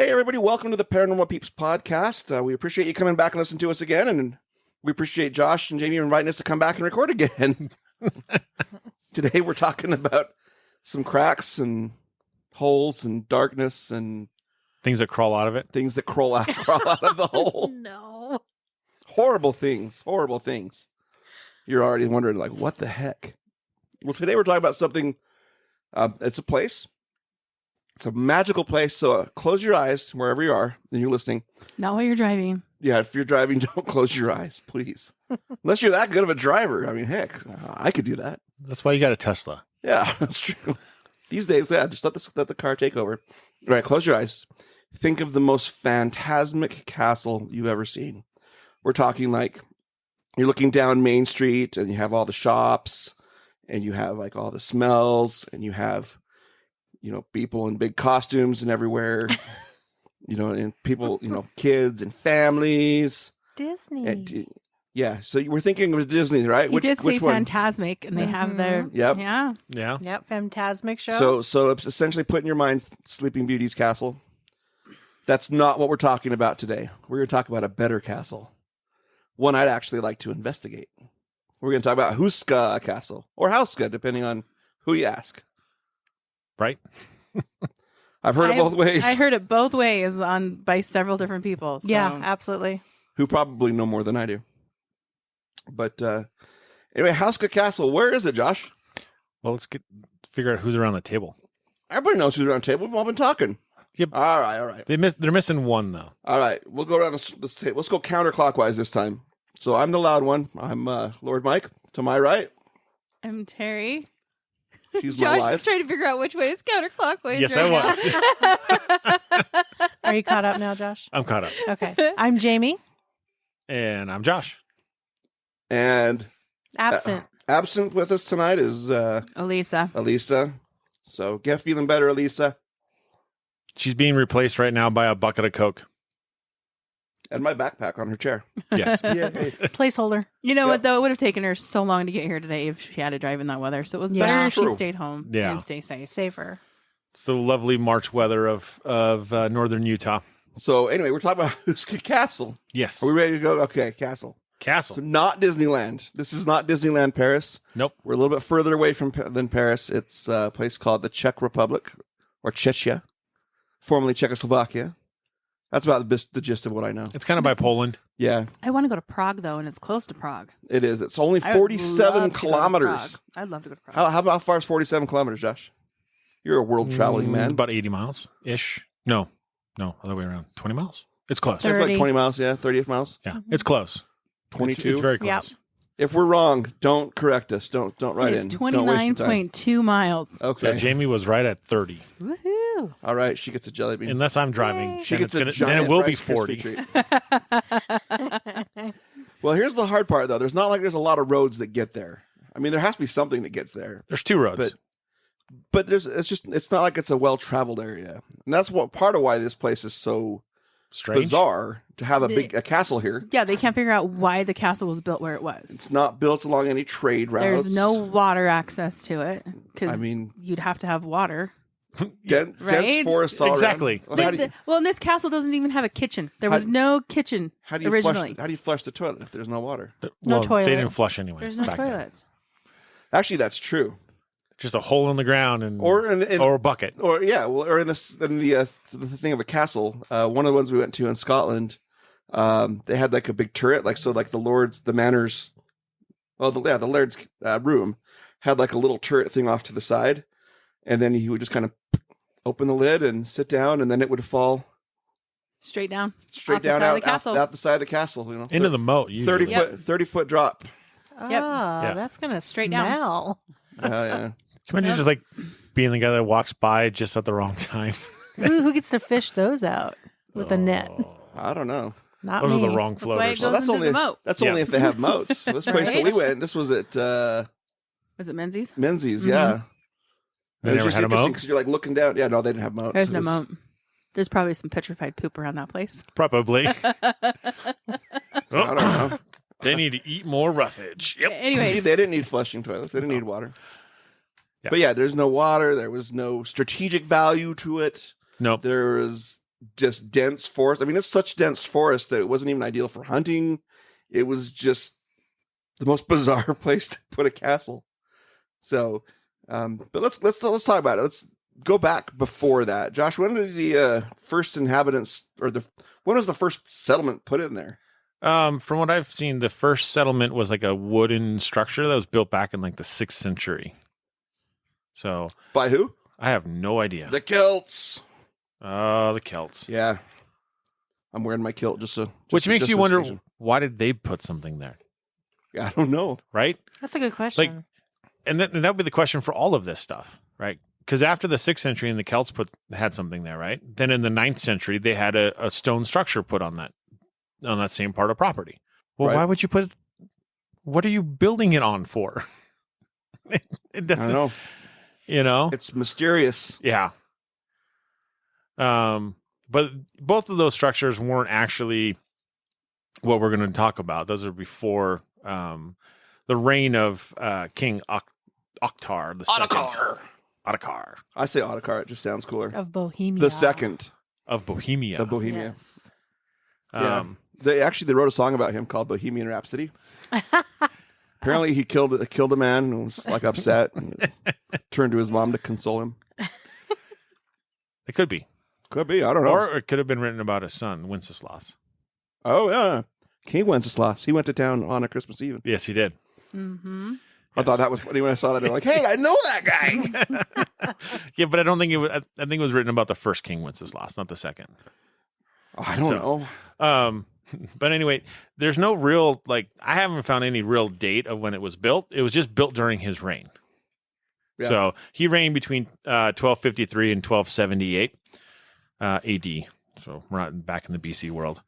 Hey, everybody. Welcome to the Paranormal Peeps podcast. We appreciate you coming back and listening to us again. And we appreciate Josh and Jamie inviting us to come back and record again. Today, we're talking about some cracks and holes and darkness and things that crawl out of it. Things that crawl out of the hole. No. Horrible things. You're already wondering, like, what the heck? Well, today we're talking about something. It's a place. It's a magical place. So close your eyes wherever you are and you're listening. Not while you're driving. Yeah, if you're driving, don't close your eyes, please. Unless you're that good of a driver. I mean, heck, I could do that. That's why you got a Tesla. Yeah, that's true. These days, yeah, just let the car take over. All right, close your eyes. Think of the most phantasmic castle you've ever seen. We're talking like you're looking down Main Street and you have all the shops and you have like all the smells and you have, people in big costumes and everywhere, and people, kids and families. Disney. And, yeah. So we're thinking of Disney, right? You did say one? Phantasmic, and they have their... Yep. Yeah. Yep, Phantasmic show. So it's essentially put in your mind Sleeping Beauty's castle. That's not what we're talking about today. We're going to talk about a better castle. One I'd actually like to investigate. We're going to talk about Houska Castle, or Houska, depending on who you ask. Right? I've heard it both ways. I heard it both ways by several different people. So. Yeah, absolutely. Who probably know more than I do. But anyway, Houska Castle, where is it, Josh? Well, let's figure out who's around the table. Everybody knows who's around the table. We've all been talking. Yep. All right. They're missing one, though. All right, we'll go around this table. Let's go counterclockwise this time. So I'm the loud one. I'm Lord Mike. To my right. I'm Terry. She's my Josh wife. is trying to figure out which way is counterclockwise. Yes, right I was. Are you caught up now, Josh? I'm caught up. Okay. I'm Jamie. And I'm Josh. And Absent. Absent with us tonight is Elisa. So get feeling better, Elisa. She's being replaced right now by a bucket of Coke. And my backpack on her chair. Yes. Yay. Placeholder. You know what, though? It would have taken her so long to get here today if she had to drive in that weather. So it was Yeah. better if she True. stayed home Yeah. and stay safe. Safer. It's the lovely March weather of northern Utah. So anyway, we're talking about Houska Castle. Yes. Are we ready to go? Okay, Castle. Castle. So not Disneyland. This is not Disneyland Paris. Nope. We're a little bit further away than Paris. It's a place called the Czech Republic, or Czechia, formerly Czechoslovakia. That's about the gist of what I know. It's kind of by Poland. Yeah, I want to go to Prague, though, and it's close to Prague. it is. It's only I would 47 love to go to kilometers. Prague. I'd love to go to Prague. How far is 47 kilometers, Josh? You're a world traveling man. About 80 miles-ish. No, other way around. 20 miles? It's close. It's like 30. 20 miles, yeah, 38 miles. Yeah, it's close. 22. It's very close. Yep. If we're wrong, don't correct us. Don't write in. It's Don't waste the time. 29.2 miles. Okay. So Jamie was right at 30. Woohoo. All right, she gets a jelly bean. Unless I'm driving, Yay. She then, gets it's a then giant it will be Rice Krispie 40. treat. Well, here's the hard part, though. There's not like there's a lot of roads that get there. I mean, there has to be something that gets there. There's two roads. But it's not like it's a well-traveled area. And that's part of why this place is so Strange. bizarre to have a castle here. Yeah, they can't figure out why the castle was built where it was. It's not built along any trade routes. There's no water access to it because I mean- you'd have to have water. dense Right? forests all Exactly. around. Well, Well, and this castle doesn't even have a kitchen. There was How- no kitchen how do you originally. flush the toilet if there's no water? No toilet. They didn't flush anyway. There's no back then. toilets. Actually, that's true. Just a hole in the ground and Or a bucket. Or the thing of a castle. One of the ones we went to in Scotland, they had like a big turret, the manor's, the laird's room had like a little turret thing off to the side, and then he would just kind of open the lid and sit down, and then it would fall Straight down. straight Off the down side of out, the castle. out the side of the castle. Into the moat. Usually. 30 foot drop. Oh, Yeah. that's going to Straight down. smell. Yeah. Can you imagine just like being the guy that walks by just at the wrong time? Who gets to fish those out with a net? I don't know. Not Those me. are the wrong That's why it floaters. goes That's into only the moat. that's Yeah. only if they have moats. This place that we Right? went, this was at Was it Menzies? Menzies. Mhm. Yeah. They It was never just had a interesting moat? 'cause you're like looking down. Yeah, no, they didn't have moats. There's It no was- moat. There's probably some petrified poop around that place. Probably. I don't know. They need to eat more roughage. Yep. Anyways, See, they didn't need flushing toilets. They didn't need water. Yeah. But yeah, there's no water. There was no strategic value to it. Nope. There was just dense forest. I mean, it's such dense forest that it wasn't even ideal for hunting. It was just the most bizarre place to put a castle. So, but let's talk about it. Let's go back before that. Josh, when did the first inhabitants, when was the first settlement put in there? From what I've seen, the first settlement was like a wooden structure that was built back in like the 6th century. So By who? I have no idea. The Celts. The Celts. Yeah. I'm wearing my kilt Which makes just you this wonder, occasion. why did they put something there? Yeah, I don't know. Right? That's a good question. And that would be the question for all of this stuff, right? Because after the 6th century and the Celts had something there, right? Then in the 9th century, they had a stone structure put on that same part of property. Well, Right. why would you what are you building it on for? It I doesn't, don't know. you know? It's mysterious. Yeah. But both of those structures weren't actually what we're going to talk about. Those are before the reign of King Oktar the second. Ottokar I say Ottokar. It just sounds cooler. Of Bohemia. The second of Bohemia. of Bohemia. Yes. Yeah. They wrote a song about him called Bohemian Rhapsody. Apparently, he killed a man and was like upset and turned to his mom to console him. It could be. Could be. I don't know. Or it could have been written about his son, Wenceslas. Oh, yeah. King Wenceslas. He went to town on a Christmas Eve. Yes, he did. Mm-hmm. I thought that was funny when I saw that. They're like, hey, I know that guy. Yeah, but I don't think it was. I think it was written about the first King Wenceslas, not the second. Oh, I don't know. But anyway, there's no real, I haven't found any real date of when it was built. It was just built during his reign. Yeah. So he reigned between 1253 and 1278 AD. So we're not back in the BC world.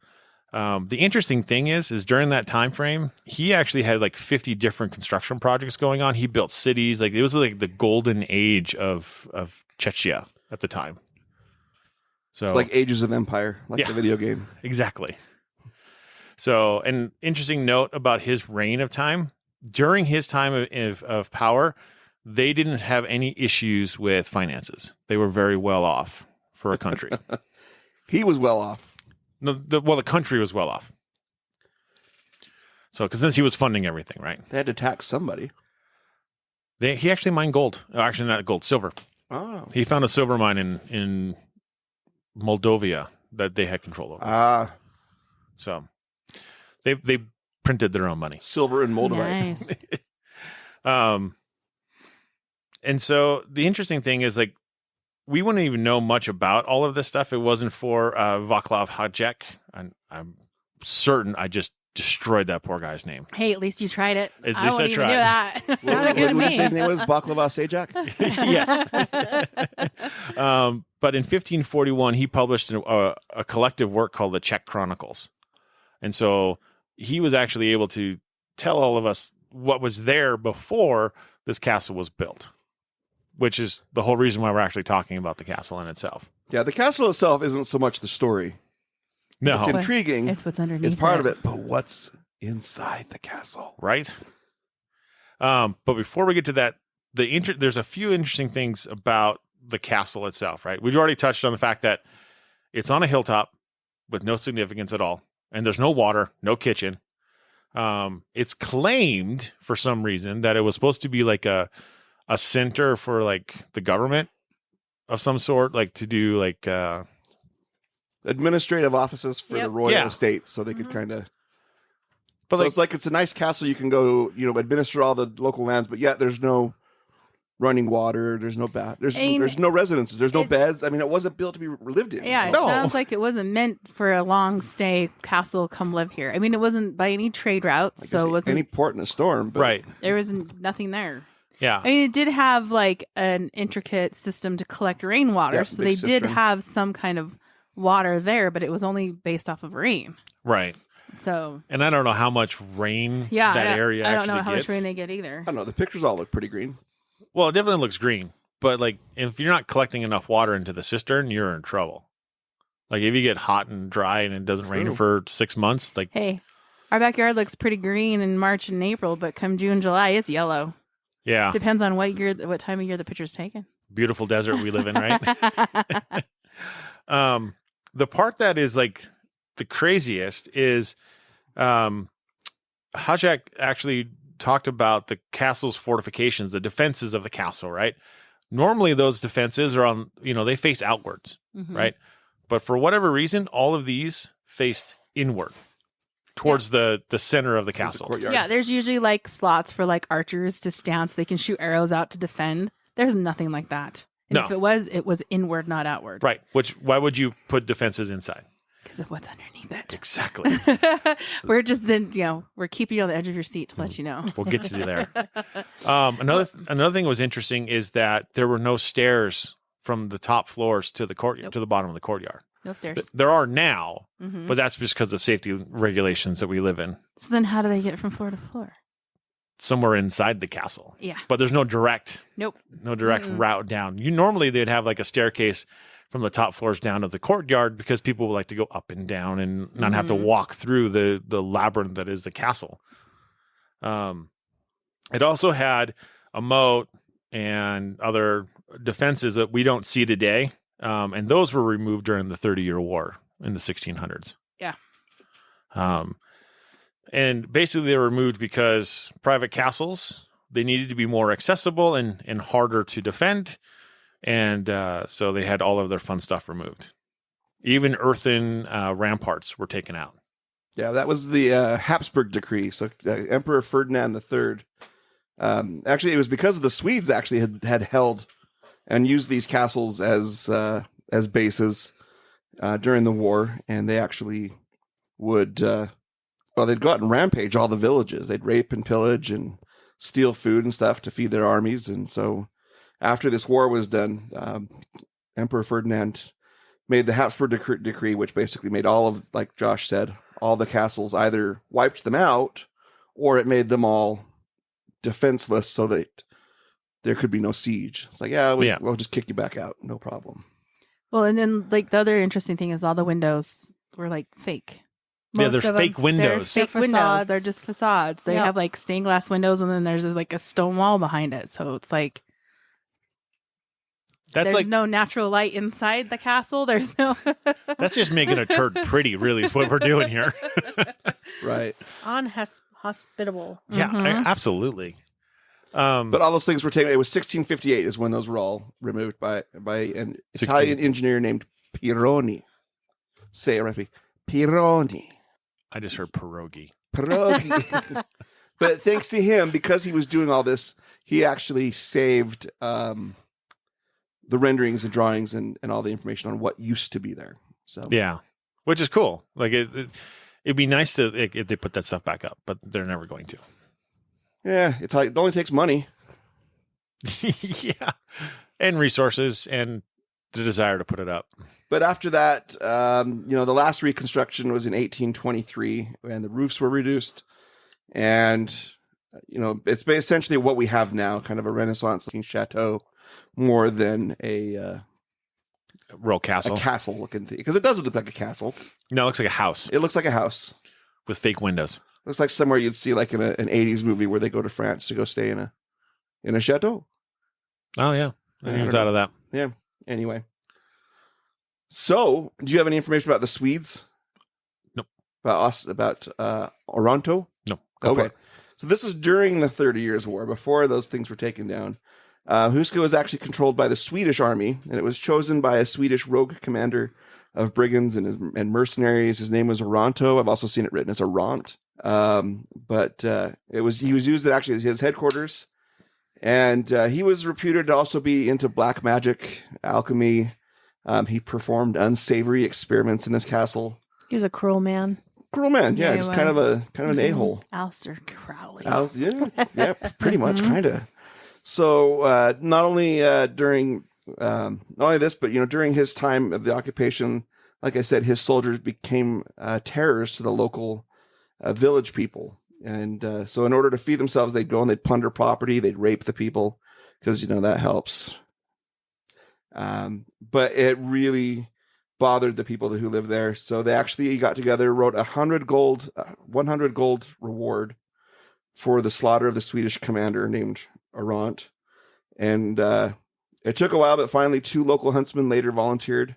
The interesting thing is during that time frame, he actually had like 50 different construction projects going on. He built cities. Like it was like the golden age of Czechia at the time. So It's like Ages of Empire, like the video game. Exactly. So, an interesting note about his reign of time, during his time of power, they didn't have any issues with finances. They were very well off for a country. He was well off. The country was well off. So, because since he was funding everything, right? They had to tax somebody. He actually mined gold. Actually, not gold, silver. Oh. He found a silver mine in Moldova that they had control over. Ah, So, they printed their own money. silver and moldavite. Nice. And so the interesting thing is we wouldn't even know much about all of this stuff. It wasn't for Vaclav Hajduk. I'm certain I just destroyed that poor guy's name. Hey, at least you tried it. At I least won't I even tried. do that. What Sounded good to did you say his me. name was? Baklava Sajak? Yes. But in 1541, he published a collective work called the Czech Chronicles. And so he was actually able to tell all of us what was there before this castle was built, which is the whole reason why we're actually talking about the castle in itself. Yeah, the castle itself isn't so much the story. No. It's intriguing. It's what's underneath. It's part of it. But what's inside the castle? Right? But before we get to that, there's a few interesting things about the castle itself, right? We've already touched on the fact that it's on a hilltop with no significance at all, and there's no water, no kitchen. It's claimed for some reason that it was supposed to be like a center for like the government of some sort, like to do like Administrative offices for the Yep. royal Yeah. estates, so they could kind of. But So it's a nice castle. You can go, administer all the local lands, but yet there's no running water. There's no bath. There's no residences. There's no beds. I mean, it wasn't built to be lived in. Yeah, it No. sounds like it wasn't meant for a long stay castle. Come live here. I mean, it wasn't by any trade routes, I so guess it wasn't. any port in a storm. But right. There was nothing there. Yeah. I mean, it did have like an intricate system to collect rainwater, Yep, so big they did cistern. have some kind of water there, but it was only based off of rain. Right. So And I don't know how much rain yeah, that area I don't actually know how gets. much rain they get either. I don't know. The pictures all look pretty green. Well, it definitely looks green, but like if you're not collecting enough water into the cistern, you're in trouble. Like if you get hot and dry and it doesn't rain True. for 6 months, like Hey, our backyard looks pretty green in March and April, but come June, July, it's yellow. yeah, Depends on what time of year the picture's taken. beautiful desert we live in, right? the part that is like the craziest is Hajek actually talked about the castle's fortifications, the defenses of the castle, right? Normally those defenses are on, they face outwards, Mhm. right? But for whatever reason, all of these faced inward towards the center of the There's the castle. courtyard. Yeah, there's usually like slots for like archers to stand so they can shoot arrows out to defend. There's nothing like that. And No. if it was inward, not outward. Right. Why would you put defenses inside? Because of what's underneath it. Exactly. We're just we're keeping you on the edge of your seat to let you know. We'll get to you there. Another thing that was interesting is that there were no stairs from the top floors to the courtyard to the bottom of the courtyard. No stairs. There are now, Mhm. but that's just because of safety regulations that we live in. So then how do they get from floor to floor? Somewhere inside the castle. Yeah. But there's no direct Nope. route down. Normally they'd have like a staircase from the top floors down to the courtyard because people would like to go up and down and not have to walk through the labyrinth that is the castle. It also had a moat and other defenses that we don't see today. And those were removed during the 30-Year War in the 1600s. Yeah. And basically they were removed because private castles, they needed to be more accessible and harder to defend. And so they had all of their fun stuff removed. Even earthen ramparts were taken out. Yeah, that was the Habsburg decree. So Emperor Ferdinand III. Actually, it was because the Swedes actually had held and used these castles as bases during the war, and they actually would they'd go out and rampage all the villages. They'd rape and pillage and steal food and stuff to feed their armies. And so after this war was done, Emperor Ferdinand made the Habsburg decree, which basically made all of, like Josh said, all the castles, either wiped them out or it made them all defenseless so that there could be no siege. It's like, we'll just kick you back out. No problem. Well, and then like the other interesting thing is all the windows were like fake. Yeah, there's Most of them, fake windows. They're fake They're windows. facades. They're just facades. They Yep. have like stained glass windows, and then there's like a stone wall behind it. So it's like That's there's like no natural light inside the castle. There's no. that's just making a turd pretty, really, is what we're doing here. Right. Hospitable. Yeah, Mhm. absolutely. But all those things were taken. It was 1658 is when those were all removed by an Italian engineer named Pironi. Say it right. Pironi. I just heard pierogi. Pierogi. But thanks to him, because he was doing all this, he actually saved the renderings and drawings and all the information on what used to be there. So Yeah, which is cool. Like it'd be nice to if they put that stuff back up, but they're never going to. yeah, it only takes money. Yeah, and resources and the desire to put it up. But after that, the last reconstruction was in 1823, and the roofs were reduced, and it's essentially what we have now, kind of a Renaissance-looking chateau, more than a Real castle. castle-looking thing, because it doesn't look like a castle. No, it looks like a house It looks like a house. with fake windows. Looks like somewhere you'd see like in an 80s movie where they go to France to go stay in a chateau. Oh yeah, I I was don't out of that. Yeah. Anyway. So, do you have any information about the Swedes? Nope. About Oronto? No. Go for Okay. it. So this is during the 30 Years' War, before those things were taken down. Houska was actually controlled by the Swedish army, and it was chosen by a Swedish rogue commander of brigands and mercenaries. His name was Oronto. I've also seen it written as Aront. But he was used actually as his headquarters, and he was reputed to also be into black magic, alchemy. He performed unsavory experiments in this castle. He's a cruel man. Cruel man, yeah, Yeah, he just kind of was. an a-hole. Alistair Crowley. Yeah, pretty much, kind of. So not only during not only this, but during his time of the occupation, like I said, his soldiers became terrors to the local village people, and so in order to feed themselves, they'd go and they'd plunder property, they'd rape the people, because that helps. But it really bothered the people who lived there, so they actually got together, wrote 100 gold reward for the slaughter of the Swedish commander named Aront. And it took a while, but finally 2 local huntsmen later volunteered,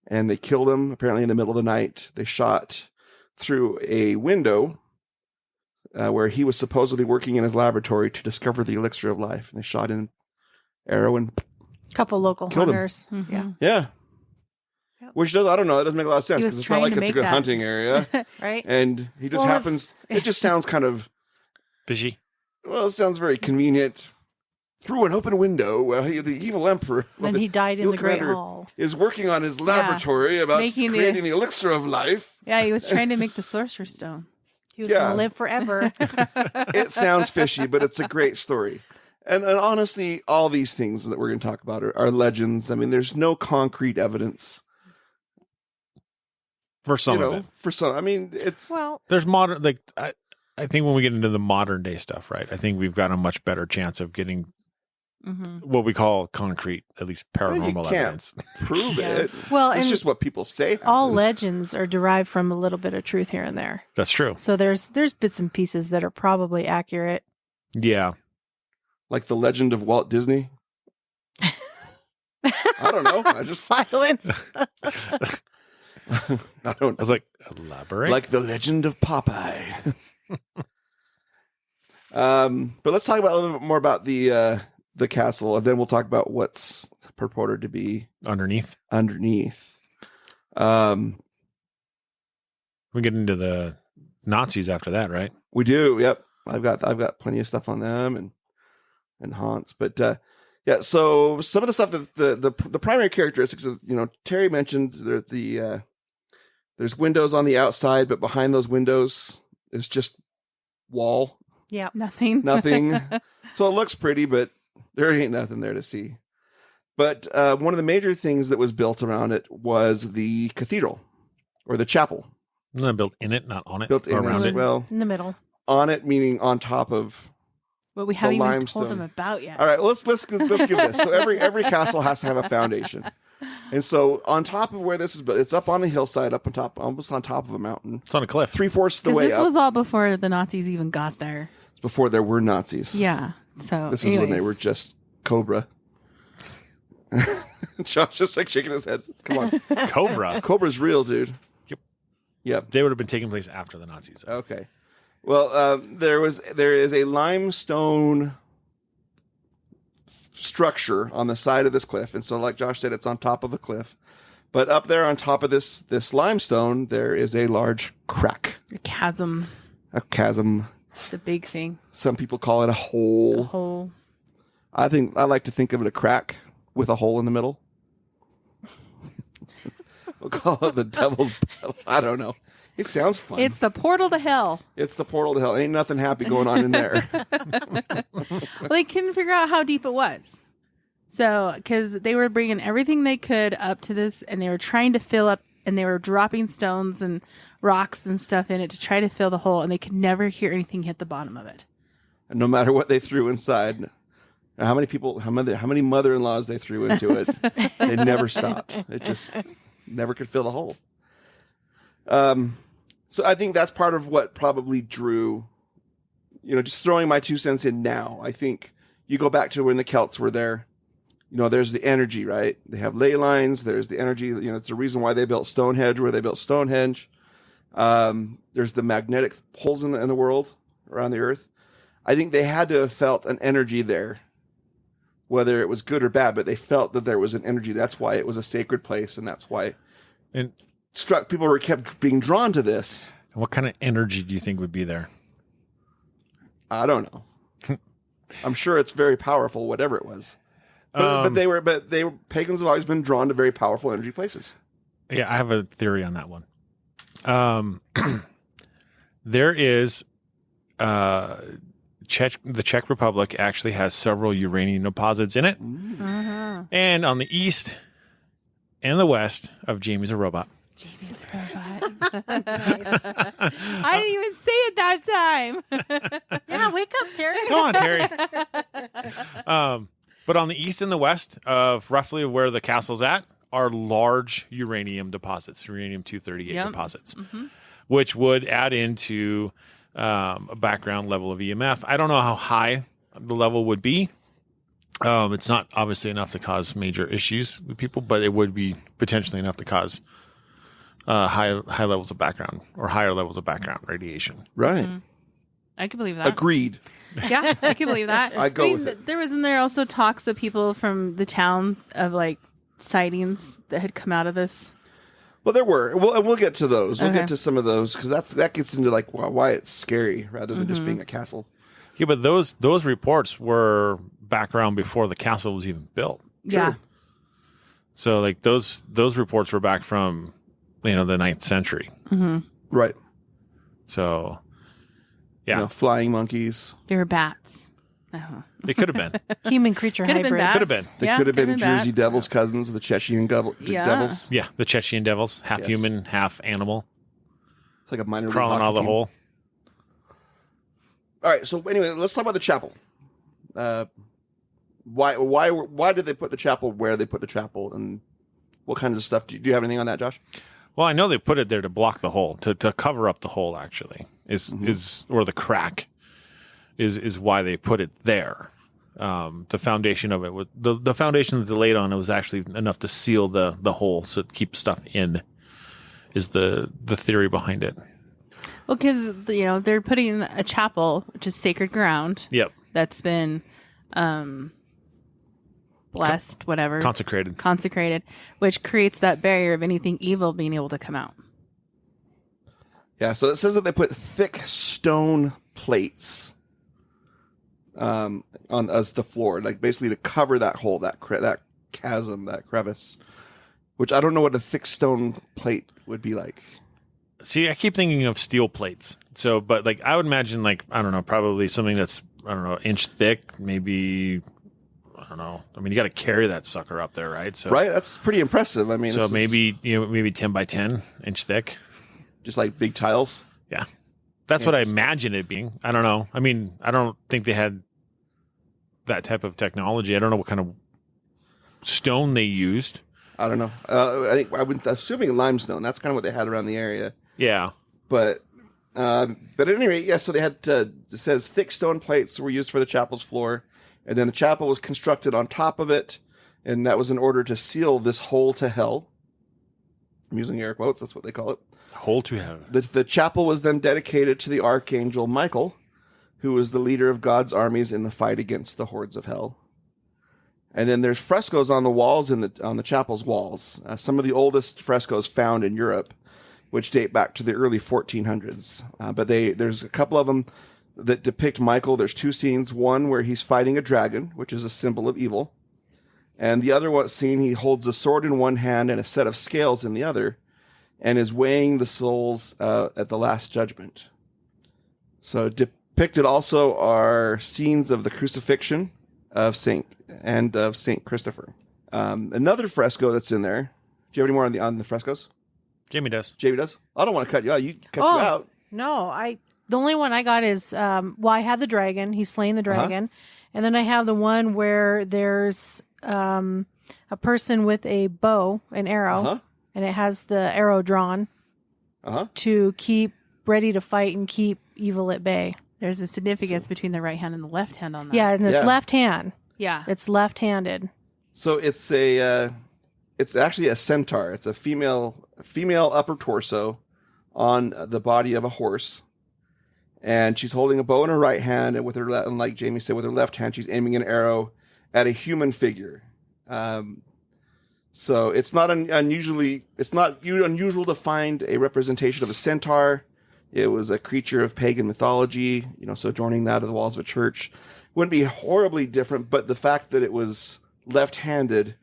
and they killed him apparently in the middle of the night. They shot through a window where he was supposedly working in his laboratory to discover the elixir of life. And they shot in arrow and Couple local Killed him. hunters. Mhm. Yeah. yeah. Yep. Which does, I don't know, that doesn't make a lot of sense He because was it's not trying like to it's a make good that. hunting area. Right? And he just Well, happens, it just sounds kind of, Fishy. well, it sounds very convenient. Through an open window, the evil emperor Then he died in Evil the Great Commander Hall. is working on his laboratory about Making the- creating the elixir of life. Yeah, he was trying to make the Sorcerer's Stone. He was Yeah. going to live forever. It sounds fishy, but it's a great story. And honestly, all these things that we're going to talk about are legends. I mean, there's no concrete evidence. For some of it. For some. I mean, it's Well, There's modern, like, I think when we get into the modern day stuff, right? I think we've got a much better chance of getting Mm-hmm. what we call concrete, at least paranormal can't evidence. prove Yeah. it. well, It's and just what people say. all happens. legends are derived from a little bit of truth here and there. That's true. So there's bits and pieces that are probably accurate. Yeah. Like the legend of Walt Disney. I don't know. I just Silence. I don't I was like, elaborate. like the legend of Popeye. But let's talk about a little bit more about the castle, and then we'll talk about what's purported to be underneath. underneath. We get into the Nazis after that, right? We do. Yep. I've got plenty of stuff on them and haunts, but yeah. So some of the stuff that the primary characteristics of, Terry mentioned there's windows on the outside, but behind those windows is just wall, Yeah. Nothing. nothing. So it looks pretty, but there ain't nothing there to see. But one of the major things that was built around it was the cathedral or the chapel. Not built in it, not on it, Built in or around it. it. Well, In the middle. on it meaning on top of. But we haven't even limestone. told them about yet. All right, let's give this. So every castle has to have a foundation, and so on top of where this is built, it's up on a hillside, up on top, almost on top of a mountain, It's on a cliff. 3/4 the Because way this up. was all before the Nazis even got there. Before there were Nazis. Yeah. So This is when they anyways. were just Cobra. Josh just like shaking his head. Come on, Cobra. Cobra's real, dude. Yep. Yep. They would have been taking place after the Nazis. Okay. Well, there is a limestone structure on the side of this cliff, and so like Josh said, it's on top of a cliff. But up there on top of this limestone, there is a large crack, a chasm. a chasm. It's a big thing. Some people call it a A hole. hole. I like to think of it a crack with a hole in the middle. We'll call it the devil's bell. I don't know. It sounds fun. It's the portal to hell. It's the portal to hell. Ain't nothing happy going on in there. Well, they couldn't figure out how deep it was. So, because they were bringing everything they could up to this, and they were trying to fill up, and they were dropping stones and rocks and stuff in it to try to fill the hole, and they could never hear anything hit the bottom of it. And no matter what they threw inside, how many mother-in-laws they threw into it, they never stopped. It just never could fill the hole. So I think that's part of what probably drew, just throwing my 2 cents in now. I think you go back to when the Celts were there, there's the energy, right? They have ley lines. There's the energy, it's the reason why they built Stonehenge where they built Stonehenge. There's the magnetic poles in the world around the earth. I think they had to have felt an energy there, whether it was good or bad, but they felt that there was an energy. That's why it was a sacred place. And that's why And people were kept being drawn to this. what kind of energy do you think would be there? I don't know. I'm sure it's very powerful, whatever it was. But they were pagans have always been drawn to very powerful energy places. Yeah, I have a theory on that one. There is the Czech Republic actually has several uranium deposits in it, Uh-huh. and on the east and the west of Jamie's a robot. Jamie's a robot. I didn't even say it that time. Yeah, wake up, Terry. Come on, Terry. But on the east and the west of roughly where the castle's at are large uranium deposits, uranium-238 Yep. deposits, which would add into a background level of EMF. I don't know how high the level would be, It's not obviously enough to cause major issues with people, but it would be potentially enough to cause high levels of background or higher levels of background radiation. Right. I could believe that. Agreed. Yeah, I can believe that. I go with it. There was in there also talks of people from the town of like sightings that had come out of this. Well, there were. We'll get to those. We'll Okay. get to some of those because that gets into like why it's scary rather than just being a castle. Yeah, but those reports were background before the castle was even built. Yeah. So like those reports were back from the 9th century. Right. So yeah, You know, flying monkeys. They were bats. Oh. they could have been. Human creature Could have been hybrid. bats. Could have been. They Yeah, could have been bats. Jersey Devils cousins, the Chechen Yeah. Devils. Yeah, the Chechen devils, half Yes. human, half animal, It's like a minor league crawling hockey out of the team. hole. All right. So anyway, let's talk about the chapel. Why did they put the chapel where they put the chapel, and what kinds of stuff? Do you have anything on that, Josh? Well, I know they put it there to block the hole, to cover up the hole. Actually, or the crack is why they put it there. The foundation of it was the foundation that they laid on it was actually enough to seal the hole, so it keeps stuff in. Is the theory behind it? Well, because they're putting a chapel, which is sacred ground, Yep, that's been blessed, whatever, consecrated. which creates that barrier of anything evil being able to come out. Yeah. So it says that they put thick stone plates on as the floor, like basically to cover that hole, that chasm, that crevice. Which I don't know what a thick stone plate would be like. See, I keep thinking of steel plates. So, but like I would imagine, like I don't know, probably something that's inch thick, maybe. I don't know. I mean, you got to carry that sucker up there, right? So, Right? That's pretty impressive. I mean, So this is maybe 10 by 10 inch thick. just like big tiles. Yeah, that's what I imagine it being. I don't know. I mean, I don't think they had that type of technology. I don't know what kind of stone they used. I don't know. I would assuming limestone. That's kind of what they had around the area. Yeah. But at any rate, yeah. So they had it says thick stone plates were used for the chapel's floor, and then the chapel was constructed on top of it, and that was in order to seal this hole to hell. I'm using air quotes. That's what they call it. Hole to heaven. The chapel was then dedicated to the archangel Michael, who was the leader of God's armies in the fight against the hordes of hell. And then there's frescoes on the walls on the chapel's walls. Some of the oldest frescoes found in Europe, which date back to the early 1400s. But there's a couple of them that depict Michael. There's two scenes. One where he's fighting a dragon, which is a symbol of evil. And the other one scene, he holds a sword in one hand and a set of scales in the other, and is weighing the souls at the last judgment. So depicted also are scenes of the crucifixion of Saint Christopher. Another fresco that's in there. Do you have any more on the frescoes? Jamie does. Jamie does. I don't want to cut you out. You cut you out. No, the only one I got is I had the dragon. He's slaying the dragon, and then I have the one where there's a person with a bow, an arrow, and it has the arrow drawn to keep ready to fight and keep evil at bay. There's a significance between the right hand and the left hand on that. Yeah, and it's left hand. Yeah. It's left-handed. So it's it's actually a centaur. It's a female upper torso on the body of a horse, and she's holding a bow in her right hand, and with her and like Jamie said, with her left hand, she's aiming an arrow at a human figure. So it's not unusual to find a representation of a centaur. It was a creature of pagan mythology, so adorning that of the walls of a church wouldn't be horribly different, but the fact that it was left-handed,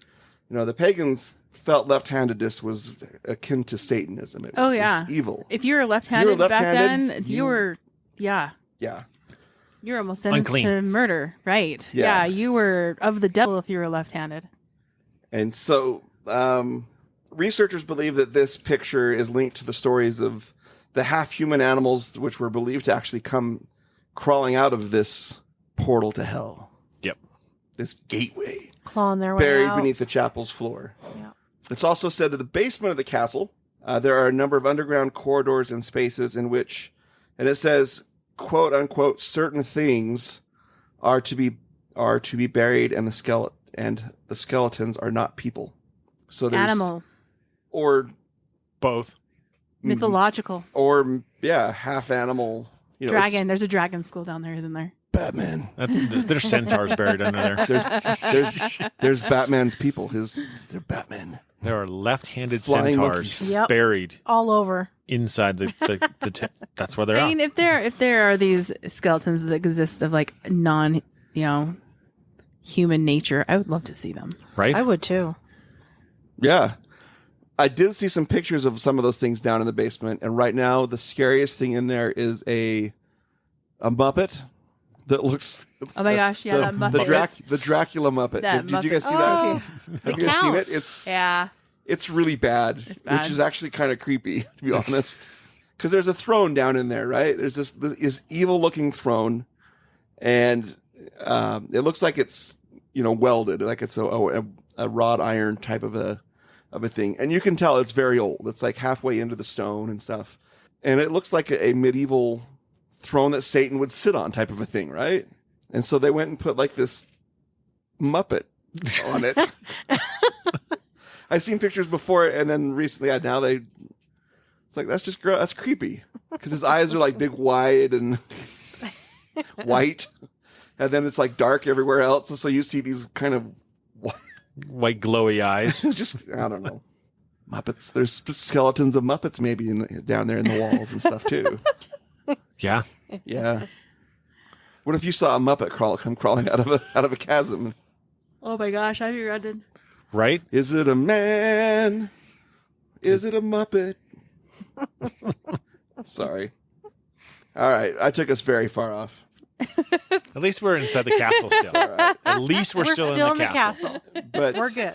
the pagans felt left-handedness was akin to Satanism. It was evil. If you were left-handed, back left-handed, then, you were, Yeah. you were almost sentenced Unclean. to murder, right? Yeah. You were of the devil if you were left-handed. And so researchers believe that this picture is linked to the stories of the half-human animals which were believed to actually come crawling out of this portal to hell. Yep. This gateway Clawing their way buried out. beneath the chapel's floor. Yeah. It's also said that the basement of the castle, there are a number of underground corridors and spaces in which, and it says, quote unquote, certain things are to be are to be buried, and the skeletons are not people. So there's Animal. or Both. Mythological. or half animal. You know, Dragon. There's a dragon skull down there, isn't there? Batman. There's centaurs buried under there. There's Batman's people. They're Batman. There are left-handed Flying centaurs monkeys. Yep. buried All over. inside the that's where they're I at. mean, if there are these skeletons that exist of like non, human nature, I would love to see them. Right? I would too. Yeah. I did see some pictures of some of those things down in the basement, and right now the scariest thing in there is a Muppet that looks. Oh my gosh, yeah, that Muppet. The Dracula Muppet. That Did you guys see Muppet. that? Have you guys seen it? counts. It's really bad, It's bad. which is actually kind of creepy, to be honest. Because there's a throne down in there, right? There's this evil-looking throne, and it looks like it's welded, like it's a wrought iron type of a thing, and you can tell it's very old. It's like halfway into the stone and stuff, and it looks like a medieval throne that Satan would sit on, type of a thing, right? And so they went and put like this Muppet on it. I've seen pictures before, and then recently, it's like that's creepy because his eyes are like big, wide, and white, and then it's like dark everywhere else. And so you see these kind of White glowy eyes. just I don't know, Muppets. There's skeletons of Muppets maybe down there in the walls and stuff too. Yeah. Yeah. What if you saw a Muppet come crawling out of a chasm? Oh my gosh, I'd be running. Right? Is it a man? Is it a Muppet? Sorry. All right, I took us very far off. At least we're inside the castle still. All right. At least we're still in the castle. But We're good.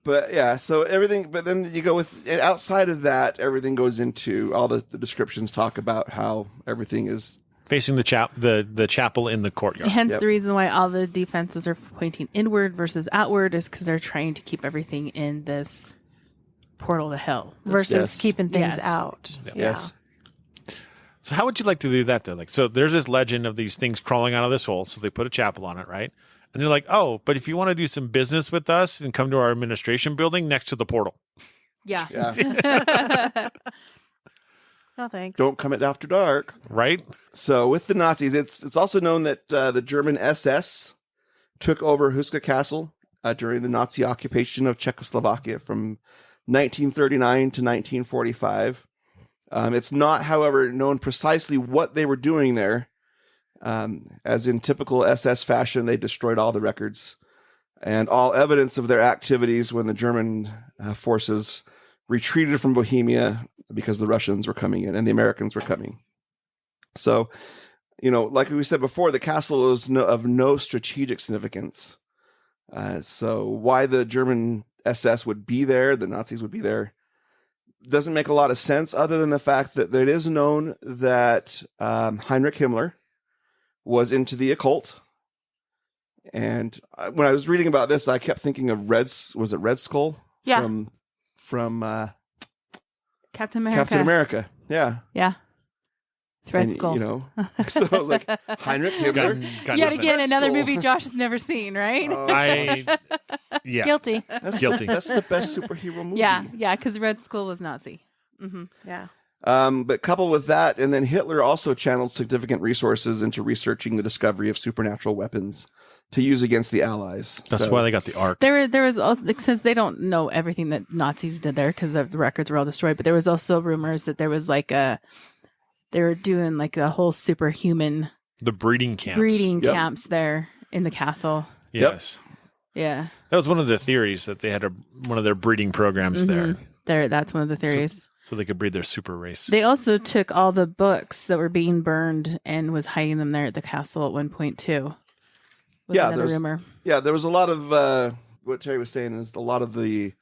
But yeah, so everything. But then you go with outside of that, everything goes into all the descriptions talk about how everything is Facing the chapel in the courtyard. Hence Yep. the reason why all the defenses are pointing inward versus outward is because they're trying to keep everything in this portal to hell. Versus Yes. keeping things Yes. out. Yep. Yeah. yes. So how would you like to do that though? Like, so there's this legend of these things crawling out of this hole. So they put a chapel on it, right? And they're like, oh, but if you want to do some business with us and come to our administration building next to the portal. Yeah. Yeah. No thanks. Don't come at after dark. Right? So with the Nazis, it's also known that the German SS took over Houska Castle during the Nazi occupation of Czechoslovakia from 1939 to 1945. It's not, however, known precisely what they were doing there. As in typical SS fashion, they destroyed all the records and all evidence of their activities when the German forces retreated from Bohemia because the Russians were coming in and the Americans were coming. So, like we said before, the castle was of no strategic significance. So why the German SS would be there, the Nazis would be there, doesn't make a lot of sense other than the fact that it is known that Heinrich Himmler was into the occult. And when I was reading about this, I kept thinking of Red Skull? Yeah. From Captain America. Captain America. Yeah. Yeah. It's Red And, Skull. So I was like, Heinrich Himmler. Yet again, Red another Skull. movie Josh has never seen, right? Yeah. Guilty. That's Guilty. That's the best superhero movie. Yeah, because Red Skull was Nazi. Mm-hmm. Yeah. But coupled with that, and then Hitler also channeled significant resources into researching the discovery of supernatural weapons to use against the Allies. That's So- why they got the Ark. There was also, because they don't know everything that Nazis did there because the records were all destroyed, but there was also rumors that there was they were doing like a whole superhuman The breeding camps. Yep. camps there in the castle. Yes. Yeah. That was one of the theories that they had one of their breeding programs there. That's one of the theories. So they could breed their super race. They also took all the books that were being burned and was hiding them there at the castle at one point too. Was Yeah, another there's- rumor. Yeah, there was a lot of what Terry was saying is a lot of the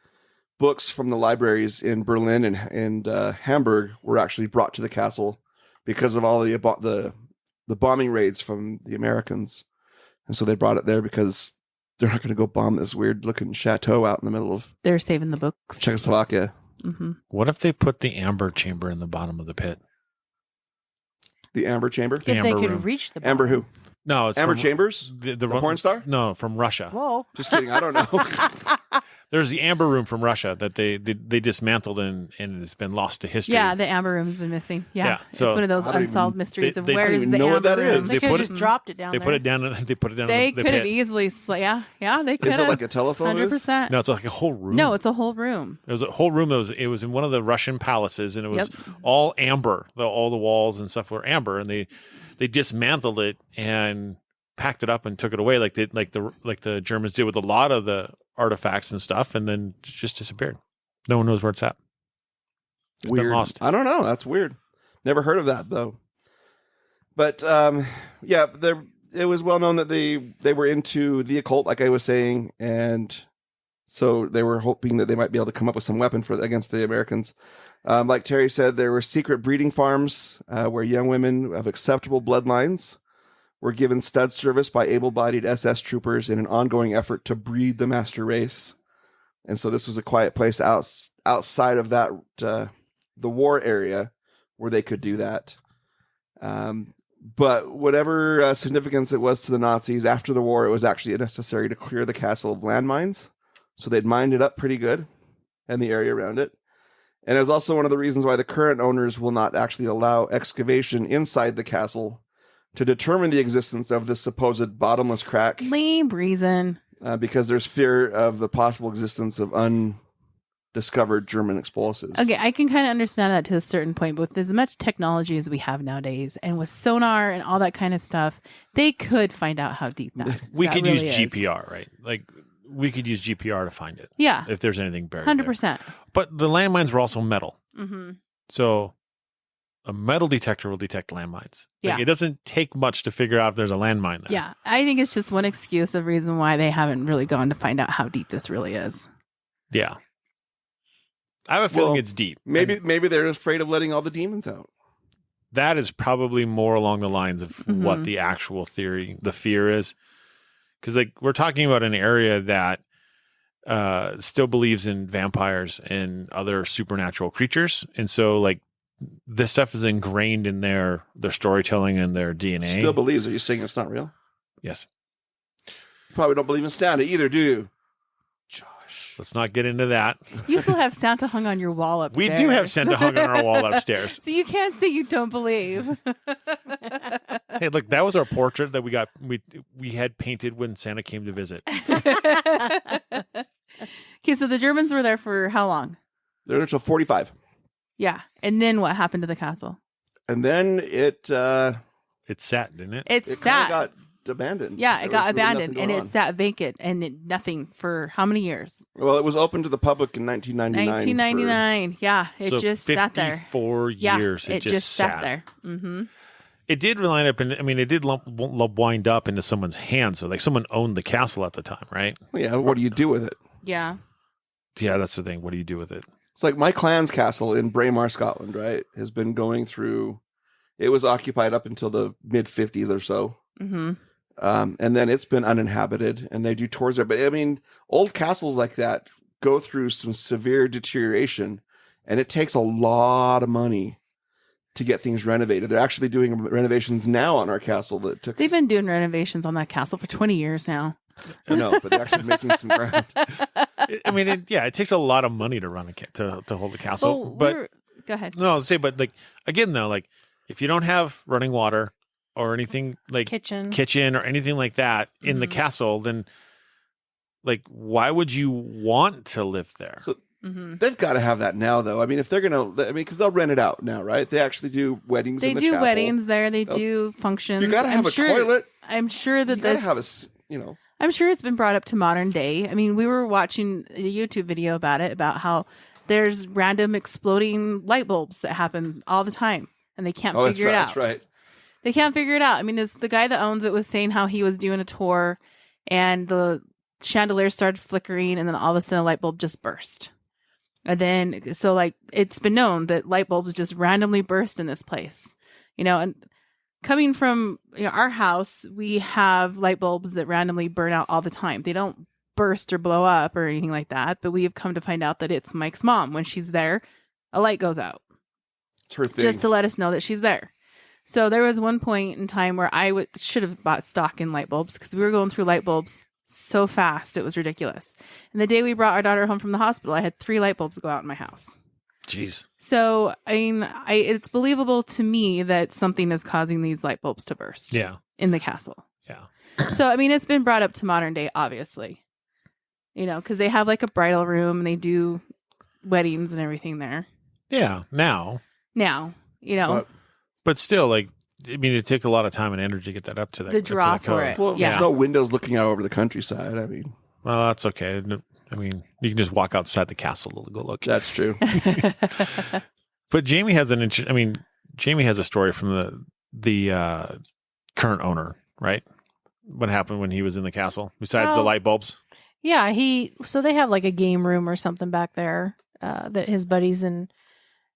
books from the libraries in Berlin and Hamburg were actually brought to the castle because of all the bombing raids from the Americans, and so they brought it there because they're not going to go bomb this weird looking chateau out in the middle of They're saving the books. Czechoslovakia. Mm-hmm. What if they put the amber chamber in the bottom of the pit? The Amber Chamber. The If they Amber could Room. reach the Amber bottom. who? No, it's Amber from Chambers, the the porn star. No, from Russia. Whoa. Just kidding. I don't know. There's the Amber Room from Russia that they dismantled and it's been lost to history. Yeah, the Amber Room's been missing. Yeah, Yeah, so it's one of those I don't unsolved even- mysteries of they don't where's even the know what Amber that Room. is. They They could put have just it- dropped it down They there. put it down. They put it down. They in the could have pit. easily, yeah, they could Is have. it like a telephone? booth? 100%. No, it's like a whole room. No, it's a whole room. It was a whole room. It was in one of the Russian palaces, and it was Yep. all amber. All the walls and stuff were amber, and they dismantled it and packed it up and took it away, like the Germans did with a lot of the artifacts and stuff, and then just disappeared. No one knows where it's at. It's been Weird. lost. I don't know. That's weird. Never heard of that though. But yeah, it was well known that they were into the occult, like I was saying, and so they were hoping that they might be able to come up with some weapon against the Americans. Like Terry said, there were secret breeding farms where young women of acceptable bloodlines were given stud service by able-bodied SS troopers in an ongoing effort to breed the master race. And so this was a quiet place outside of that the war area where they could do that. But whatever significance it was to the Nazis after the war, it was actually necessary to clear the castle of landmines. So they'd mined it up pretty good and the area around it. And it was also one of the reasons why the current owners will not actually allow excavation inside the castle to determine the existence of this supposed bottomless crack, Lame reason. because there's fear of the possible existence of undiscovered German explosives. Okay, I can kind of understand that to a certain point, but with as much technology as we have nowadays, and with sonar and all that kind of stuff, they could find out how deep that. We that could really use is. GPR, right? Like we could use GPR to find it Yeah, if there's anything buried. 100%. There. But the landmines were also metal, Mm-hmm. so a metal detector will detect landmines. Like, Yeah. it doesn't take much to figure out if there's a landmine there. Yeah, I think it's just one excuse of reason why they haven't really gone to find out how deep this really is. Yeah. I have a feeling Well, it's deep. Maybe they're afraid of letting all the demons out. That is probably more along the lines of Mhm. what the actual theory, the fear is. Because like we're talking about an area that still believes in vampires and other supernatural creatures. And so like this stuff is ingrained in their storytelling and their DNA. Still believes. Are you saying it's not real? Yes. You probably don't believe in Santa either, do you? Josh. Let's not get into that. You still have Santa hung on your wall We upstairs. do have Santa hung on our wall upstairs. So you can't say you don't believe. Hey, look, that was our portrait that we had painted when Santa came to visit. Okay, so the Germans were there for how long? They're there until 45. Yeah, and then what happened to the castle? And then it It sat, didn't it? It kind sat. of got abandoned. Yeah, There it got was really abandoned nothing and going it on. sat vacant and it, nothing for how many years? Well, it was open to the public in 1999. 1999. Yeah, it So just sat there. 54 Yeah, years. it just sat there. Mm-hmm. It did line up, it did wind up into someone's hands. So, like, someone owned the castle at the time, right? Yeah, what do you do with it? Yeah. Yeah, that's the thing. What do you do with it? It's like my clan's castle in Braemar, Scotland, right? Has been going through, it was occupied up until the mid 50s or so. Mm-hmm. And then it's been uninhabited and they do tours there. But I mean, old castles like that go through some severe deterioration and it takes a lot of money to get things renovated. They're actually doing renovations now on our castle that took, They've been doing renovations on that castle for 20 years now. I know, but they're actually making some ground. It takes a lot of money to run to hold a castle. Well, but go ahead. no, I'll say, but like again though, like if you don't have running water or anything like Kitchen. or anything like that in the Mhm. castle, then like why would you want to live there? So Mm-hmm. they've got to have that now, though. I mean, if they're going to, because they'll rent it out now, right? They actually do weddings They in the do chapel. weddings there. They do functions. You got to have I'm a toilet. I'm sure that You got to that's. have a, s- you know. I'm sure it's been brought up to modern day. I mean, we were watching a YouTube video about it, about how there's random exploding light bulbs that happen all the time, and they can't Oh, that's figure right. it out. That's right. They can't figure it out. I mean, the guy that owns it was saying how he was doing a tour, and the chandelier started flickering, and then all of a sudden, a light bulb just burst. And then, so like, it's been known that light bulbs just randomly burst in this place, and coming from our house, we have light bulbs that randomly burn out all the time. They don't burst or blow up or anything like that, but we have come to find out that it's Mike's mom. When she's there, a light goes out It's her thing. just to let us know that she's there. So there was one point in time where I should have bought stock in light bulbs because we were going through light bulbs so fast. It was ridiculous. And the day we brought our daughter home from the hospital, I had 3 light bulbs go out in my house. Jeez. So, I mean, it's believable to me that something is causing these light bulbs to burst Yeah. in the castle. Yeah. So, I mean, it's been brought up to modern day, obviously. You know, because they have like a bridal room and they do weddings and everything there. Yeah. Now, You know, but still, like, I mean, it took a lot of time and energy to get that up to that. The draw up to that for code. it. Well, Yeah. there's no windows looking out over the countryside. I mean, Well, that's okay. I mean, you can just walk outside the castle to go look. that's true. But Jamie has Jamie has a story from the current owner, right? What happened when he was in the castle besides the Oh. light bulbs? Yeah, so they have like a game room or something back there that his buddies and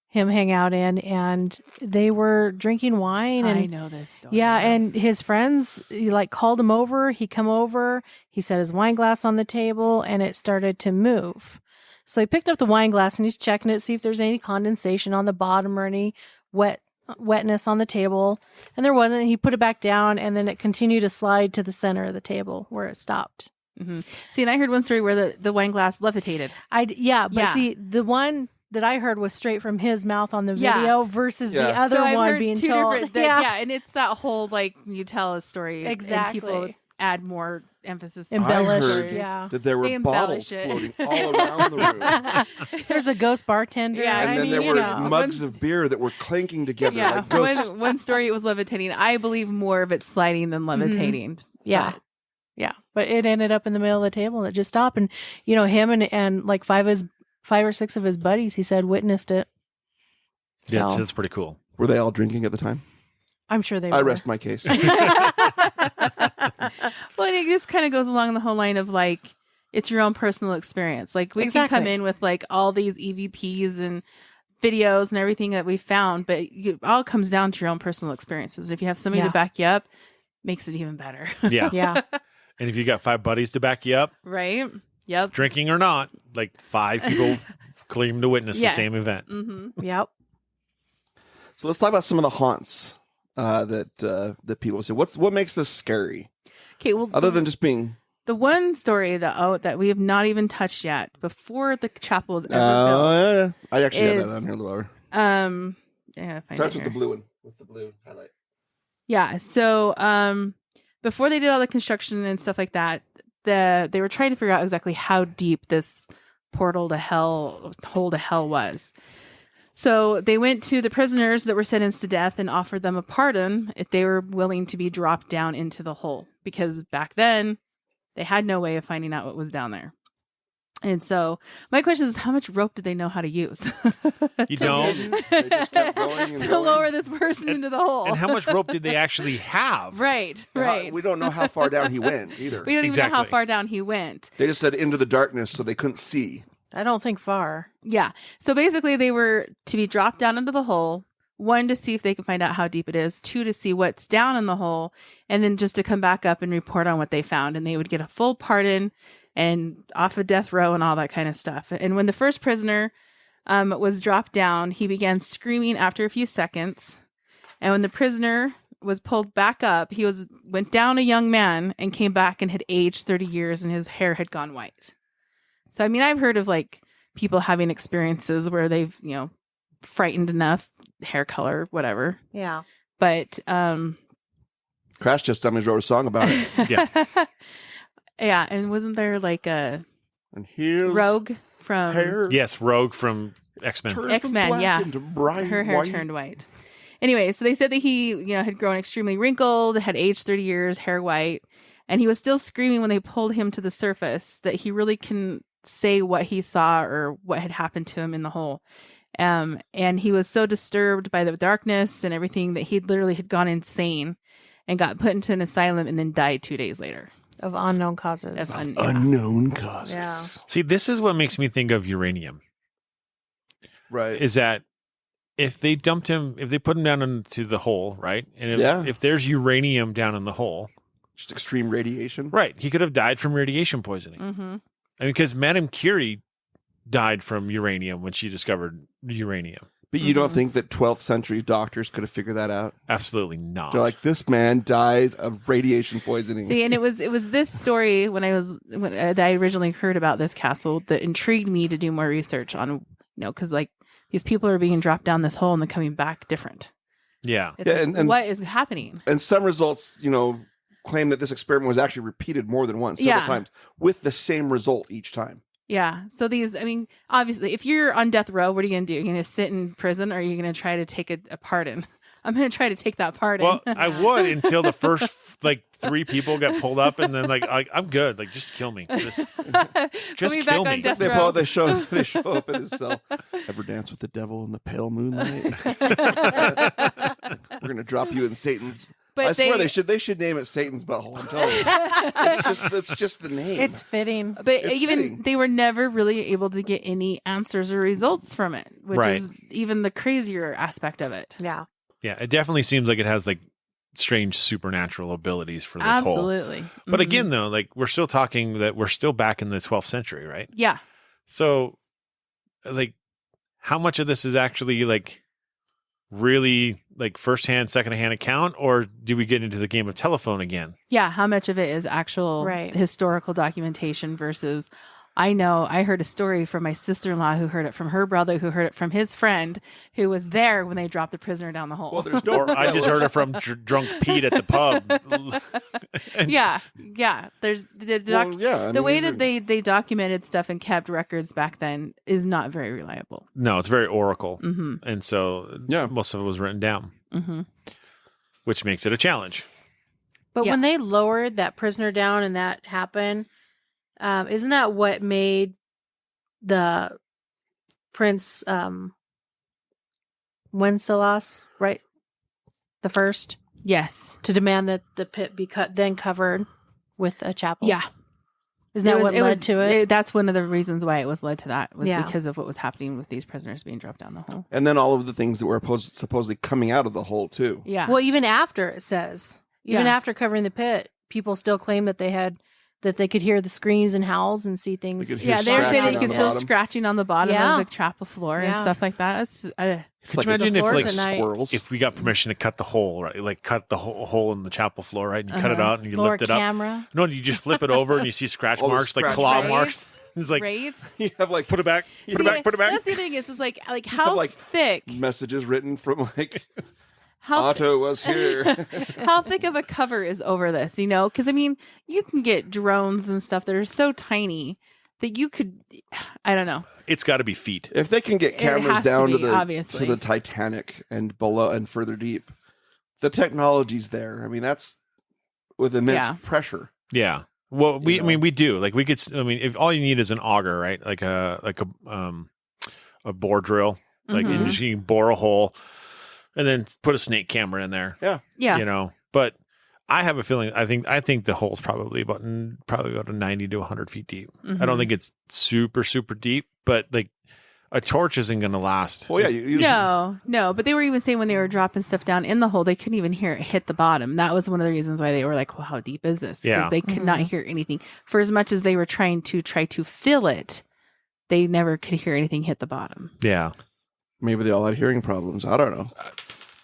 him hang out in, and they were drinking wine. And I know this story. yeah, and his friends like called him over. He come over. He set his wine glass on the table, and it started to move. So he picked up the wine glass and he's checking it, see if there's any condensation on the bottom or any wetness on the table. And there wasn't. He put it back down, and then it continued to slide to the center of the table where it stopped. Mm-hmm. See, and I heard one story where the wine glass levitated. But see, the one that I heard was straight from his mouth on the Yeah. video versus the Yeah. other So I've one heard being two told. different. And it's that whole like you tell a story, Exactly. and people add more emphasis. to Embellish, I the heard stories. yeah. that there were They bottles embellish it. floating all around the room. There's a ghost bartender. Yeah, And I then mean, there you were know. mugs of beer that were clanking together Yeah, like ghosts. one story it was levitating. I believe more of it sliding than levitating. Yeah. But- Yeah. But it ended up in the middle of the table and it just stopped. And, him and like 5 or 6 of his buddies, he said, witnessed it. Yeah, So, that's pretty cool. Were they all drinking at the time? I'm sure they I were. rest my case. Well, it just kind of goes along the whole line of like it's your own personal experience. Like we can come Exactly. in with like all these EVPs and videos and everything that we found, but it all comes down to your own personal experiences. If you have somebody Yeah. to back you up, makes it even better. Yeah. Yeah. And if you got 5 buddies to back you up, Right? Yep. drinking or not, like 5 people claim to witness Yeah. the same event. Mm-hmm. Yep. So let's talk about some of the haunts that people say. What makes this scary? Okay. Well, Other than just being the one story that we have not even touched yet before the chapel was ever built. yeah. I actually have Is- that on here lower. Yeah, find Starts it with the here. blue one. With the blue highlight. Yeah. So, before they did all the construction and stuff like that, they were trying to figure out exactly how deep this hole to hell was. So they went to the prisoners that were sentenced to death and offered them a pardon if they were willing to be dropped down into the hole, because back then they had no way of finding out what was down there. And so my question is, how much rope did they know how to use? You don't. They just kept going and to going. lower this person into the hole. And how much rope did they actually have? Right, How- right. We don't know how far down he went either. We don't even know how Exactly. far down he went. They just said into the darkness so they couldn't see. I don't think far. Yeah. So basically, they were to be dropped down into the hole. 1, to see if they can find out how deep it is. 2, to see what's down in the hole. And then just to come back up and report on what they found. And they would get a full pardon and off of death row and all that kind of stuff. And when the first prisoner was dropped down, he began screaming after a few seconds. And when the prisoner was pulled back up, went down a young man and came back and had aged 30 years and his hair had gone white. So, I mean, I've heard of like people having experiences where they've, frightened enough, hair color, whatever. Yeah. But, Crash just dummies wrote a song about it. Yeah. yeah. And wasn't there like a And here's Rogue from hair Yes, Rogue from X-Men. turned X-Men, from black yeah. into bright her hair white. turned white. Anyway, so they said that he, had grown extremely wrinkled, had aged 30 years, hair white, and he was still screaming when they pulled him to the surface that he really couldn't say what he saw or what had happened to him in the hole. And he was so disturbed by the darkness and everything that he literally had gone insane and got put into an asylum and then died 2 days later. Of unknown causes. Of Unknown causes. Yeah. See, this is what makes me think of uranium. Right. Is that if they put him down into the hole, right? And Yeah. if there's uranium down in the hole, Just extreme radiation. right, he could have died from radiation poisoning. Mm-hmm. I mean, because Madame Curie died from uranium when she discovered uranium. But you don't think that 12th century doctors could have figured that out? Absolutely not. They're like, this man died of radiation poisoning. See, and it was this story when that I originally heard about this castle that intrigued me to do more research on, because like these people are being dropped down this hole and they're coming back different. Yeah. It's Yeah, like, and what is happening? And some results, claim that this experiment was actually repeated more than once, several times, with the same result each time. Yeah. So obviously, if you're on death row, what are you going to do? You're going to sit in prison, or are you going to try to take a pardon? I'm going to try to take that pardon. Well, I would until the first 3 people get pulled up, and then I'm good. Like, just kill me. Just kill me. They show up in his cell. Ever dance with the devil in the pale moonlight? We're going to drop you in Satan's. But I swear they should name it Satan's butthole. I'm telling you, it's just the name. It's fitting. But they were never really able to get any answers or results from it, which is even the crazier aspect of it. Yeah. Yeah, it definitely seems like it has strange supernatural abilities for this hole. Absolutely. But again, though, we're still talking that we're still back in the 12th century, right? Yeah. So, how much of this is actually really first-hand, second-hand account, or do we get into the game of telephone again? Yeah, how much of it is actual historical documentation versus I heard a story from my sister-in-law who heard it from her brother, who heard it from his friend, who was there when they dropped the prisoner down the hole. Well, there's no. I just heard it from drunk Pete at the pub. Yeah. There's the way that they documented stuff and kept records back then is not very reliable. No, it's very oracle, Mm-hmm. and so most of it was written down, which makes it a challenge. But when they lowered that prisoner down and that happened. Isn't that what made the Prince Wenceslas, right? The first? Yes. To demand that the pit be covered with a chapel? Yeah. Isn't that what led to it? That's one of the reasons why it was led to that, was because of what was happening with these prisoners being dropped down the hole. And then all of the things that were supposedly coming out of the hole, too. Yeah. Well, even after it says, after covering the pit, people still claim that they could hear the screams and howls and see things. They're saying that you can still scratching on the bottom of the chapel floor and stuff like that. It's like imagine if squirrels. If we got permission to cut the hole, right? Cut the hole in the chapel floor, right? And you cut it out and you lift it up. Camera. No, you just flip it over and you see scratch marks, claw marks. It's you have put it back, put it back. That's the thing is how thick messages written from Otto was here. How thick of a cover is over this, Because, you can get drones and stuff that are so tiny that you could, I don't know. It's got to be feet. If they can get cameras down to obviously. the Titanic and below and further deep, the technology's there. That's with immense pressure. Yeah. Well, we do. We could, if all you need is an auger, right? A bore drill, and you can bore a hole. And then put a snake camera in there. Yeah. But I have a feeling. I think the hole's probably about 90 to 100 feet deep. I don't think it's super super deep, but a torch isn't going to last. Well, yeah. No. But they were even saying when they were dropping stuff down in the hole, they couldn't even hear it hit the bottom. That was one of the reasons why they were like, "Well, how deep is this?" Because they could not hear anything. For as much as they were trying to fill it, they never could hear anything hit the bottom. Yeah. Maybe they all had hearing problems. I don't know.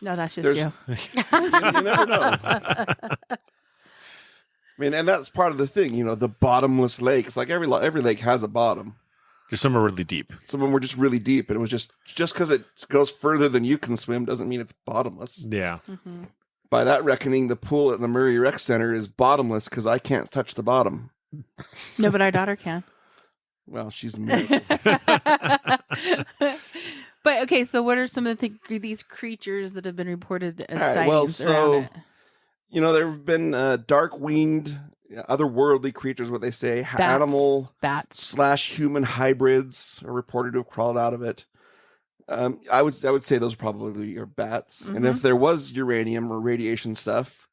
No, that's just you. You never know. And that's part of the thing, the bottomless lake. It's like every lake has a bottom. Just some are really deep. Some of them were just really deep, and it was just because it goes further than you can swim doesn't mean it's bottomless. Yeah. Mm-hmm. By that reckoning, the pool at the Murray Rec Center is bottomless because I can't touch the bottom. No, but our daughter can. Well, she's a miracle. But okay, so what are some of these creatures that have been reported as sightings? Well, so there have been dark-winged, otherworldly creatures. What they say, bats / human hybrids are reported to have crawled out of it. I would say those probably are bats, and if there was uranium or radiation stuff,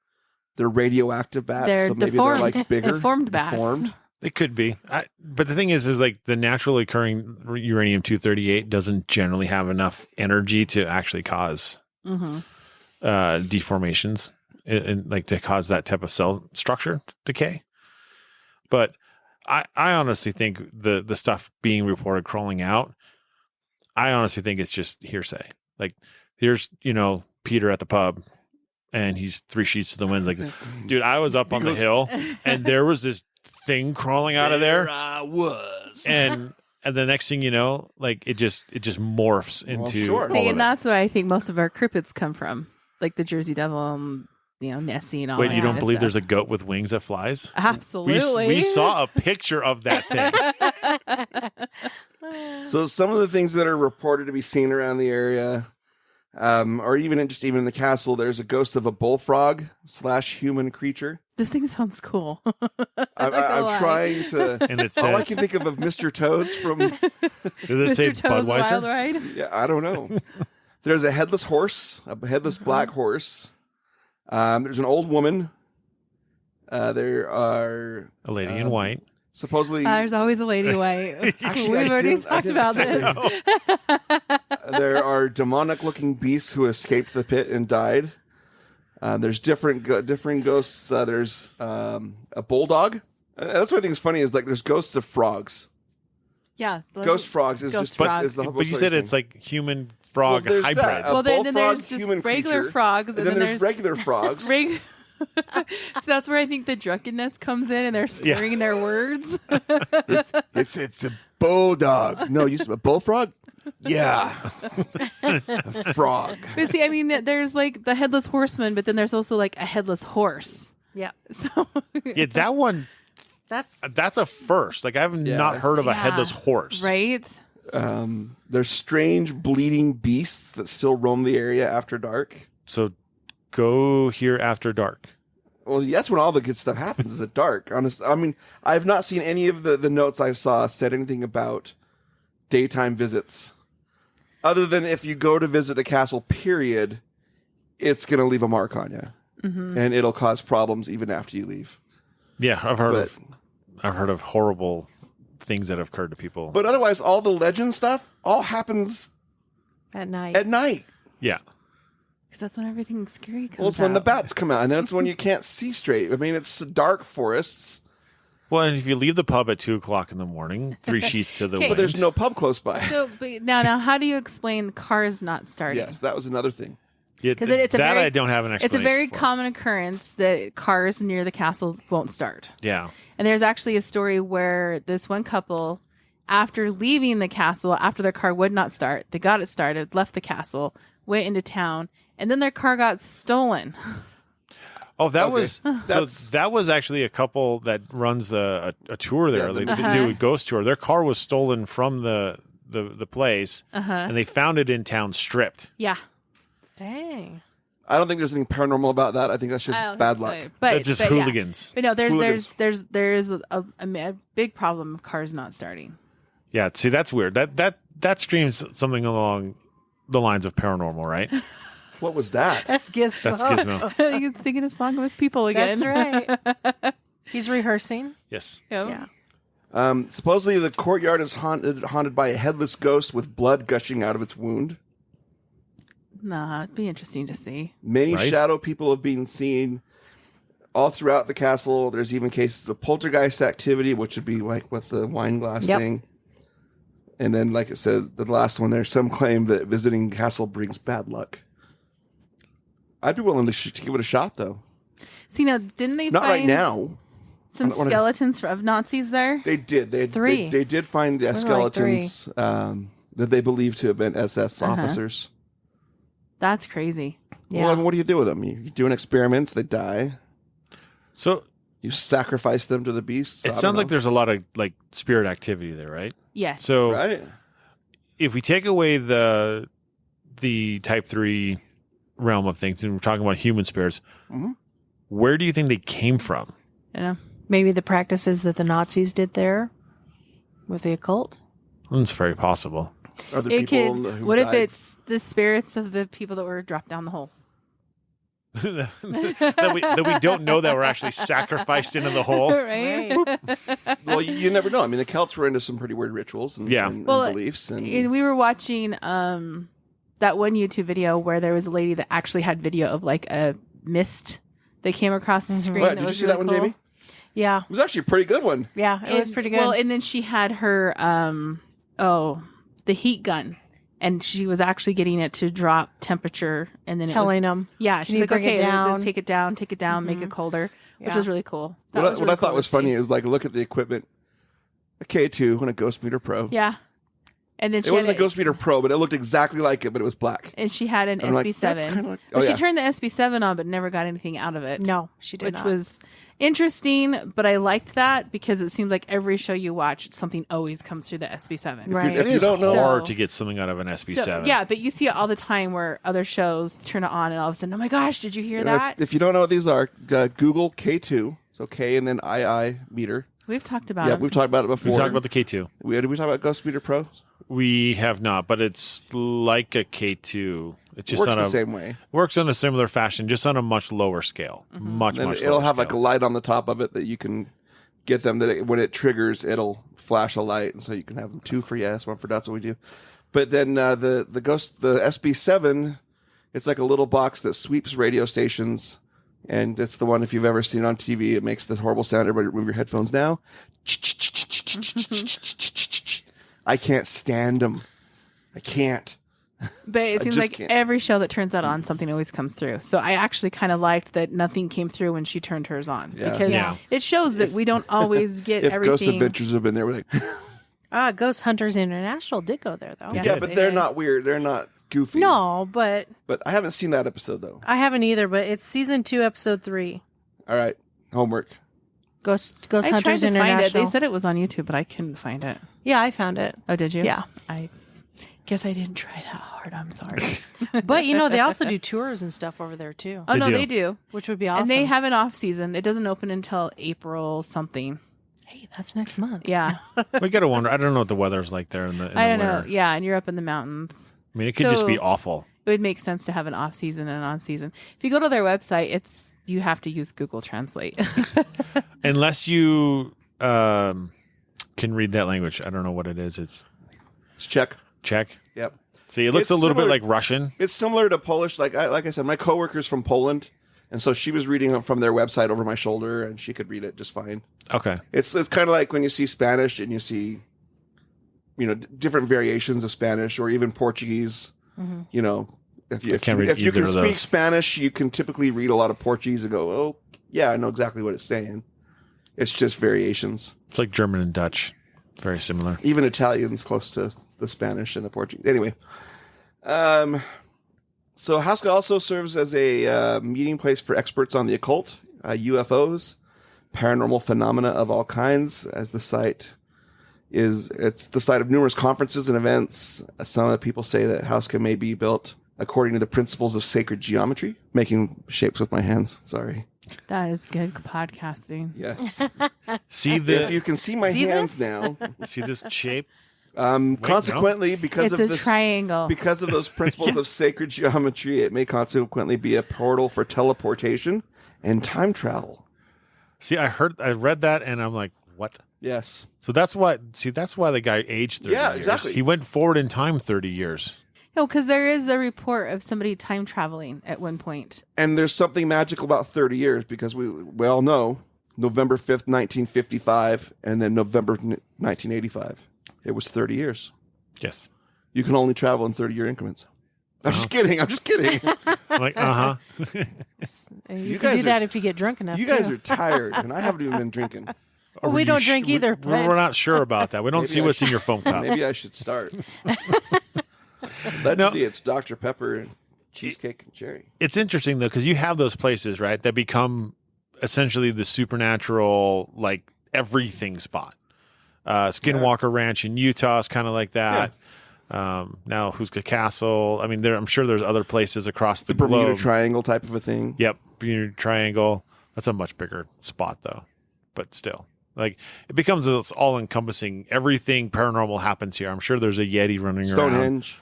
they're radioactive bats. They're so maybe deformed. They're bigger, deformed bats. They could be. But the thing is the naturally occurring uranium-238 doesn't generally have enough energy to actually cause deformations and to cause that type of cell structure decay. But I honestly think the stuff being reported crawling out, I honestly think it's just hearsay. Like, here's, Peter at the pub, and he's 3 sheets to the wind. Like, dude, I was up on the hill, and there was this thing crawling out of there. I was. And the next thing you know, like, it just morphs into sure. all See, of and it. that's where I think most of our cryptids come from, like the Jersey Devil, Nessie and all Wait, that. you don't kind of believe stuff. there's a goat with wings that flies? Absolutely. We saw a picture of that thing. So some of the things that are reported to be seen around the area, or even in the castle, there's a ghost of a bullfrog / human creature. This thing sounds cool. I'm trying to. And it All I says, can think of Mr. Toad's from. does it say Mr. Toad's Wild Budweiser? Ride. Yeah, I don't know. There's a headless horse, a headless black horse. There's an old woman. There are A lady in white. supposedly. There's always a lady white. Actually, We've I already didn't- I talked didn't about see this. There are demonic-looking beasts who escaped the pit and died. There's different ghosts. There's a bulldog. That's what I think is funny is like there's ghosts of frogs. Yeah. Ghost frogs is Ghost just frogs. is the But you said it's like human frog Well, there's hybrid. that. A Well, then bullfrog, there's just human regular creature, frogs, and then there's regular frogs. So that's where I think the drunkenness comes in, and they're slurring their words. It's a bulldog. No, you said a bullfrog. Yeah, a frog. But see, I mean, there's like the headless horseman, but then there's also like a headless horse. Yeah. So Yeah, that one, that's a first. Like, I've not heard of a headless horse. right? There's strange bleeding beasts that still roam the area after dark. So go here after dark. Well, that's when all the good stuff happens is at dark. Honestly, I mean, I've not seen any of the notes I saw said anything about daytime visits. Other than if you go to visit the castle, period, it's going to leave a mark on you. And it'll cause problems even after you leave. Yeah, I've heard of horrible things that have occurred to people. But otherwise, all the legend stuff all happens At night. at night. Yeah. Because that's when everything scary comes Well, it's when the out. bats come out, and then it's when you can't see straight. I mean, it's dark forests, Well, and if you leave the pub at 2:00 in the morning, 3 sheets to the Okay. wind. but there's no pub close by. So, but now, how do you explain cars not starting? Yes, that was another thing. Yeah, 'Cause it's a that very- I don't have an It's explanation a very for. common occurrence that cars near the castle won't start. Yeah. And there's actually a story where this one couple, after leaving the castle, after their car would not start, they got it started, left the castle, went into town, and then their car got stolen. Oh, that Okay. was that was actually a couple that runs a tour there. Yeah, They do a ghost tour. Their car was stolen from the place, and they found it in town stripped. Yeah. Dang. I don't think there's anything paranormal about that. I think that's just bad luck. But, That's just but yeah. hooligans. But no, Hooligans. there's a big problem of cars not starting. Yeah, see, that's weird. That screams something along the lines of paranormal, right? What was that? That's Gizmo. That's Gizmo. He's singing a song of his people again. That's right. He's rehearsing. Yes. Yeah. Supposedly, the courtyard is haunted by a headless ghost with blood gushing out of its wound. Nah, it'd be interesting to see. Many Right. shadow people have been seen all throughout the castle. There's even cases of poltergeist activity, which would be like with the wine glass Yep. thing. And then, like it says, the last one, there's some claim that visiting castle brings bad luck. I'd be willing to give it a shot, though. See, now, didn't they Not find right now. some I don't wanna- skeletons of Nazis there? They did. Three. They did find like skeletons that they believe to have been SS officers. That's crazy. Yeah. Well, I mean, what do you do with them? You're doing experiments. They die. So You sacrifice them to the beasts. it sounds like there's a lot of like spirit activity there, right? Yes. So right. if we take away the type 3 realm of things and we're talking about human spirits, Mhm. where do you think they came from? you know, Maybe the practices that the Nazis did there with the occult. It's very possible. Other it people could. who What if died. it's the spirits of the people that were dropped down the hole? that we don't know that we're actually sacrificed into the hole. Right. Well, you never know. I mean, the Celts were into some pretty weird rituals and, Yeah. and Well, beliefs. And We were watching that one YouTube video where there was a lady that actually had video of like a mist that came across the screen. What, that did you was see really that one, cool. Jamie? Yeah. It was actually a pretty good one. Yeah. It was pretty good. Well, and then she had her the heat gun, and she was actually getting it to drop temperature, and then Telling them. yeah, she's you like, bring it okay, down?" let's take it down, make it colder, which Yeah. was really cool. What was I really thought cool was to funny see. is like, look at the equipment. A K2 and a Ghost Meter Pro. Yeah, and then It wasn't a Ghost Meter Pro, but it looked exactly like it, but it was black. and she had an And I'm like, SB7. that's kinda like- But oh, she yeah. turned the SB7 on, but never got anything out of it. No, she did which not. was interesting. But I liked that because it seemed like every show you watch, something always comes through the SB7. Right. If It you is don't know, hard So- to get something out of an SB7. So, yeah, but you see it all the time where other shows turn it on, and all of a sudden, oh my gosh, did you hear you know, that? if you don't know what these are, Google K2. So K and then II meter. We've talked about Yeah, it. we've talked about it before. We talked about the K2. Did we talk about Ghost Meter Pro? We have not, but it's like a K2. It's just Works on the a same way. works on a similar fashion, just on a much lower scale. Much And much. it'll lower have like a scale. light on the top of it that you can get them. That when it triggers, it'll flash a light, and so you can have them 2 for yes, 1 for that's what we do. But then the SB7, it's like a little box that sweeps radio stations, and it's the one if you've ever seen it on TV. It makes this horrible sound. Everybody, remove your headphones now. I can't stand them. I can't. But it seems just like can't. every show that turns that on, something always comes through. So I actually kind of liked that nothing came through when she turned hers on. Yeah. Because Yeah. it shows that we don't always get If Ghost everything. Adventures have been there, we're like, Ghost Hunters International did go there, though. Yeah. yeah, Yes, but they they're did. not weird. They're not goofy. No, but But I haven't seen that episode though. I haven't either. But it's season 2, episode 3. All right, homework. Ghost I tried Hunters to find it. International. They said it was on YouTube, but I couldn't find it. Yeah, I found it. Oh, did you? Yeah. I guess I didn't try that hard. I'm sorry. But they also do tours and stuff over there too, Oh, They no, do. they do. which would be awesome. And they have an off season. It doesn't open until April something. Hey, that's next month. Yeah. We gotta wonder. I don't know what the weather's like there in the. I don't winter. know. Yeah. And you're up in the mountains. I mean, it could just So- be awful. It would make sense to have an off season and an on season. If you go to their website, you have to use Google Translate. Unless you can read that language. I don't know what it is. It's Let's check. Czech. Yep. See, it looks It's a little bit similar- like Russian. It's similar to Polish. Like I said, my coworker's from Poland, and so she was reading it from their website over my shoulder, and she could read it just fine. Okay. It's kind of like when you see Spanish and you see, different variations of Spanish or even Portuguese. You know, if you can't read if you either can of speak those. Spanish, you can typically read a lot of Portuguese and go, oh yeah, I know exactly what it's saying. It's just variations. It's like German and Dutch. Very similar. Even Italian's close to the Spanish and the Portuguese. Anyway, so Houska also serves as a meeting place for experts on the occult, UFOs, paranormal phenomena of all kinds. As the site it's the site of numerous conferences and events. Some of the people say that Houska may be built according to the principles of sacred geometry, making shapes with my hands. Sorry. That is good podcasting. Yes. See If the you can see my See hands this? now. see this shape. Consequently, because It's of a this, triangle. because of those principles of sacred geometry, it may consequently be a portal for teleportation and time travel. See, I read that, and I'm like, what? Yes. So that's why. See, that's why the guy aged 30 Yeah, years. exactly. He went forward in time 30 years. No, because there is a report of somebody time traveling at one point. And there's something magical about 30 years because we all know November 5th, 1955, and then November 1985. It was 30 years. Yes. You can only travel in 30-year increments. I'm just kidding. I'm just kidding. I'm like, uh huh. You can guys do are- that if you get drunk enough. You guys too. are tired, and I haven't even been drinking. Well, we don't drink either. We're But not sure about that. We don't Maybe see I what's in should- your foam cup. Maybe I should start. Allegedly, it's Dr. Pepper and cheesecake and cherry. It's interesting though because you have those places, right, that become essentially the supernatural, like everything spot. Skinwalker Ranch in Utah is kind of like that. Now Houska Castle. I mean, I'm sure there's other places across the Bermuda globe. Triangle type of a thing. Yep, Bermuda Triangle. That's a much bigger spot though, but still. Like it becomes this all-encompassing. Everything paranormal happens here. I'm sure there's a Yeti running around. Stonehenge.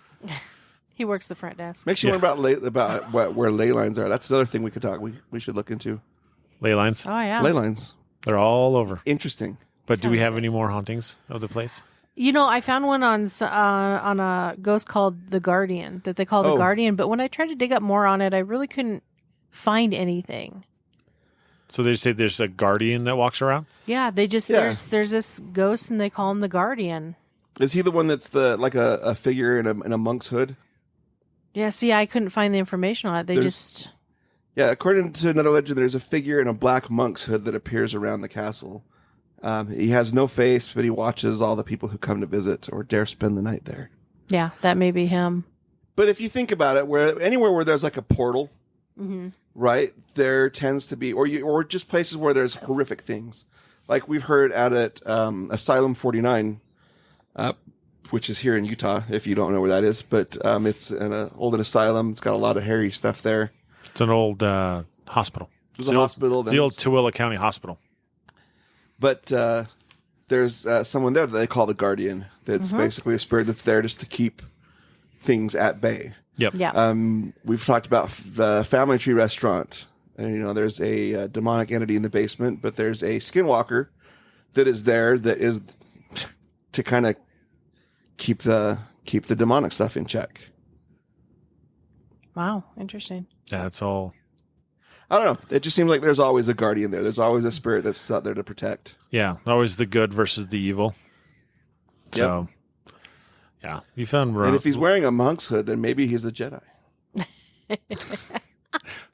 he works the front desk. Makes you wonder about where ley lines are. That's another thing we could talk. We should look into Ley lines. Oh yeah. ley lines. They're all over. Interesting. But do we have any more hauntings of the place? I found one on a ghost called the Guardian that they call the Oh. Guardian. But when I tried to dig up more on it, I really couldn't find anything. So they say there's a guardian that walks around? Yeah, they just Yeah. there's this ghost and they call him the Guardian. Is he the one that's like a figure in a monk's hood? Yeah, see, I couldn't find the information on it. They There's- just. Yeah, according to another legend, there's a figure in a black monk's hood that appears around the castle. He has no face, but he watches all the people who come to visit or dare spend the night there. Yeah, that may be him. But if you think about it, anywhere where there's like a portal, Mm-hmm. right, there tends to be, or just places where there's horrific things. Like we've heard out at Asylum 49, which is here in Utah, if you don't know where that is. But it's an old asylum. It's got a lot of hairy stuff there. It's an old hospital. There's a hospital. It's the old Tooele County Hospital. But there's someone there that they call the Guardian. That's basically a spirit that's there just to keep things at bay. Yep. Yeah. We've talked about the Family Tree Restaurant. And, there's a demonic entity in the basement, but there's a skinwalker that is there that is to kind of keep the demonic stuff in check. Wow. Interesting. That's all. I don't know. It just seems like there's always a guardian there. There's always a spirit that's out there to protect. Yeah. Always the good versus the evil. So, yeah. You found And if he's wearing a monk's hood, then maybe he's a Jedi.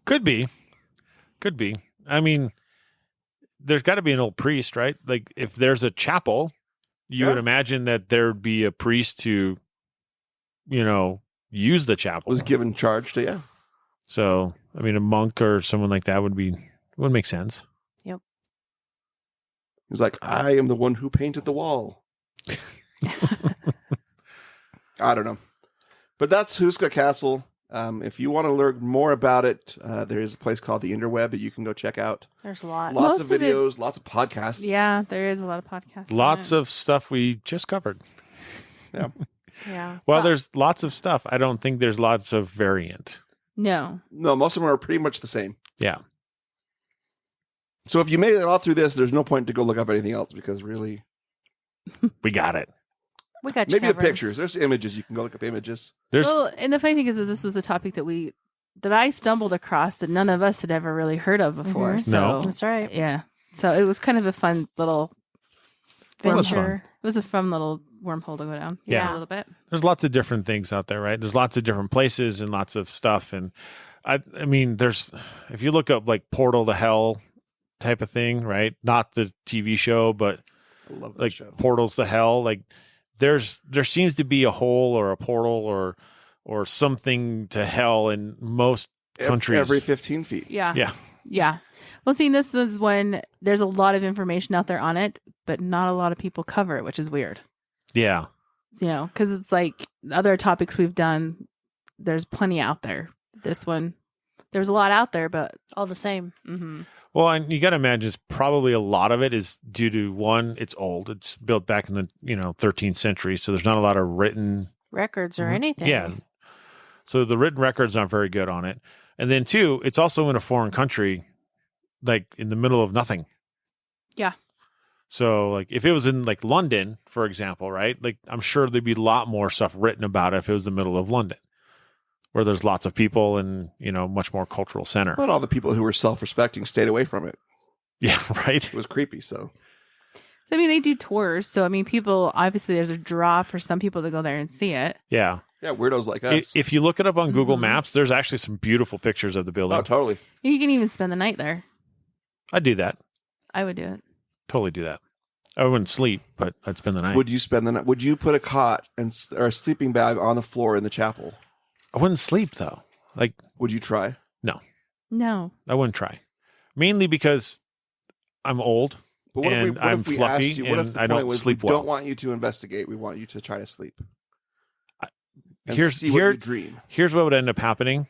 Could be. Could be. I mean, there's got to be an old priest, right? Like, if there's a chapel, you would imagine that there'd be a priest to, use the chapel. Was given charge to, yeah. So, I mean, a monk or someone like that would make sense. Yep. He's like, I am the one who painted the wall. I don't know. But that's Houska Castle. If you want to learn more about it, there is a place called the Interweb that you can go check out. There's a lot. Lots Most of of it- videos, lots of podcasts. Yeah, there is a lot of podcasts. on Lots it. of stuff we just covered. Yeah. Yeah. Well, there's lots of stuff. I don't think there's lots of variant. No. No, most of them are pretty much the same. Yeah. So if you made it all through this, there's no point to go look up anything else because really, We got it. We got you maybe the covered. pictures. There's images. You can go look up images. There's Well, and the funny thing is this was a topic that I stumbled across that none of us had ever really heard of before. Mhm. So No. That's right. yeah, so it was kind of a fun little. It was Venture. fun. It was a fun little wormhole to go down. Yeah. a little bit. there's lots of different things out there, right? There's lots of different places and lots of stuff. And I mean, if you look up like Portal to Hell type of thing, right? Not the TV show, but I love that like show. Portals to Hell. Like there seems to be a hole or a portal or something to hell in most countries. Every 15 feet. Yeah. Yeah. Yeah. Well, see, this was when there's a lot of information out there on it, but not a lot of people cover it, which is weird. Yeah. Because it's like other topics we've done, there's plenty out there. This one, there's a lot out there, but All the same. Well, and you got to imagine it's probably a lot of it is due to one, it's old. It's built back in the 13th century, so there's not a lot of written. Records or anything. Yeah. So the written records aren't very good on it. And then two, it's also in a foreign country, like in the middle of nothing. Yeah. So like if it was in like London, for example, right? Like I'm sure there'd be a lot more stuff written about it if it was the middle of London, where there's lots of people and, much more cultural center. Not all the people who were self-respecting stayed away from it. Yeah, right. It was creepy, so. So, I mean, they do tours. So, I mean, people, obviously, there's a draw for some people to go there and see it. Yeah. Yeah, weirdos like us. If you look it up on Google Mhm. Maps, there's actually some beautiful pictures of the building. Oh, totally. You can even spend the night there. I'd do that. I would do it. Totally do that. I wouldn't sleep, but I'd spend the night. Would you spend the night? Would you put a cot or a sleeping bag on the floor in the chapel? I wouldn't sleep though. Like, Would you try? No. I wouldn't try. Mainly because I'm old. But what And if I'm we fluffy asked you? What if and the I point don't was sleep we well? don't want you to investigate. We want you to try to sleep. And Here's see what you dream. Here's what would end up happening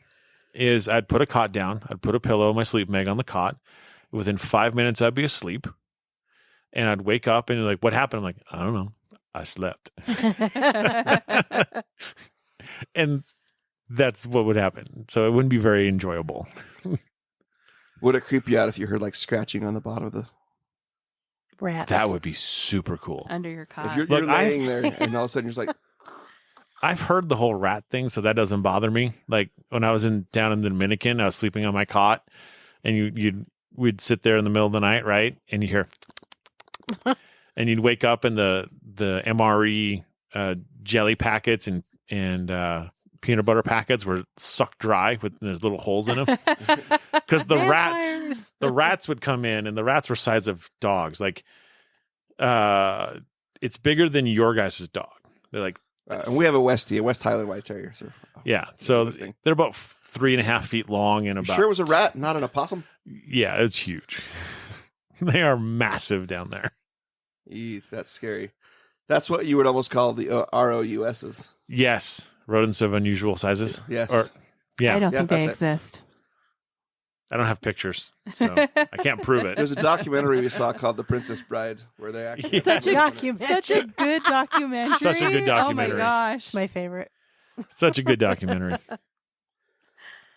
is I'd put a cot down. I'd put a pillow, my sleep bag on the cot. Within 5 minutes, I'd be asleep. And I'd wake up and you're like, what happened? I'm like, I don't know. I slept. And that's what would happen. So it wouldn't be very enjoyable. Would it creep you out if you heard like scratching on the bottom of the? Rats. That would be super cool. Under your cot. If you're Look, laying there and all of a sudden you're just like, I've heard the whole rat thing, so that doesn't bother me. Like when I was down in the Dominican, I was sleeping on my cot, and we'd sit there in the middle of the night, right? And you hear, and you'd wake up, and the MRE jelly packets and peanut butter packets were sucked dry with there's little holes in them because Vampires. the rats would come in, and the rats were size of dogs. Like, it's bigger than your guys' dog. They're like, And we have a West Highland White Terrier. So yeah. So interesting. they're about 3.5 feet long and You about. sure it was a rat, not an opossum? Yeah, it's huge. They are massive down there. That's scary. That's what you would almost call the ROUSs. Yes, rodents of unusual sizes. Yes. Or yeah, I don't Yeah, think they that's it. exist. I don't have pictures, so I can't prove it. There's a documentary we saw called The Princess Bride where they actually... Such a Documentary. Such a good documentary. Such a good documentary. Oh my It's gosh. my favorite. Such a good documentary.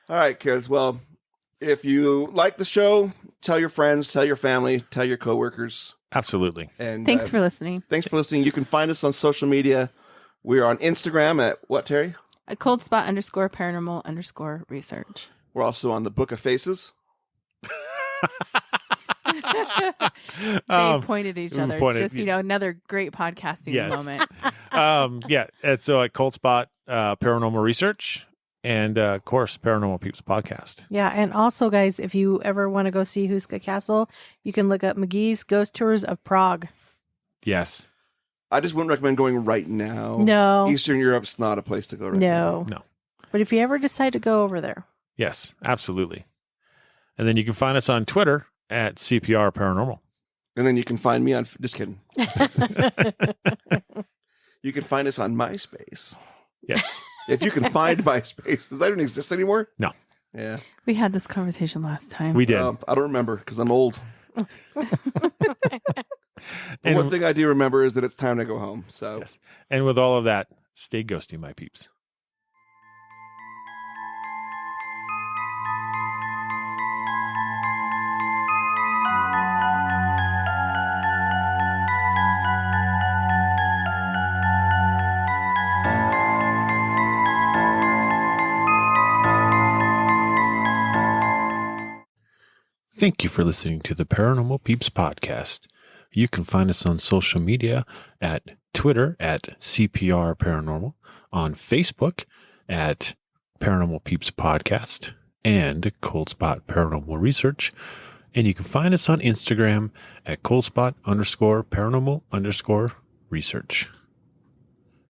All right, kids. Well, if you like the show, tell your friends, tell your family, tell your coworkers. Absolutely. And Thanks for listening. thanks for listening. You can find us on social media. We are on Instagram at what, Terry? A cold spot _paranormal _research. We're also on the Book of Faces. They pointed at each other. pointed- Just, another great podcasting Yes. moment. Yeah. And so at Cold Spot Paranormal Research and of course Paranormal Peeps podcast. Yeah, and also, guys, if you ever want to go see Houska Castle, you can look up McGee's Ghost Tours of Prague. Yes. I just wouldn't recommend going right now. No, Eastern Europe's not a place to go right now. no, No. But if you ever decide to go over there, Yes. Absolutely. And then you can find us on Twitter at CPR Paranormal. And then you can find me on... Just kidding. You can find us on MySpace. Yes. If you can find MySpace. Does that even exist anymore? No. Yeah. We had this conversation last time. We did. I don't remember because I'm old. But And- one thing I do remember is that it's time to go home. So Yes. And with all of that, stay ghosty, my peeps. Thank you for listening to the Paranormal Peeps podcast. You can find us on social media at Twitter at CPR Paranormal, on Facebook at Paranormal Peeps Podcast and Cold Spot Paranormal Research. And you can find us on Instagram at coldspot_paranormal_research.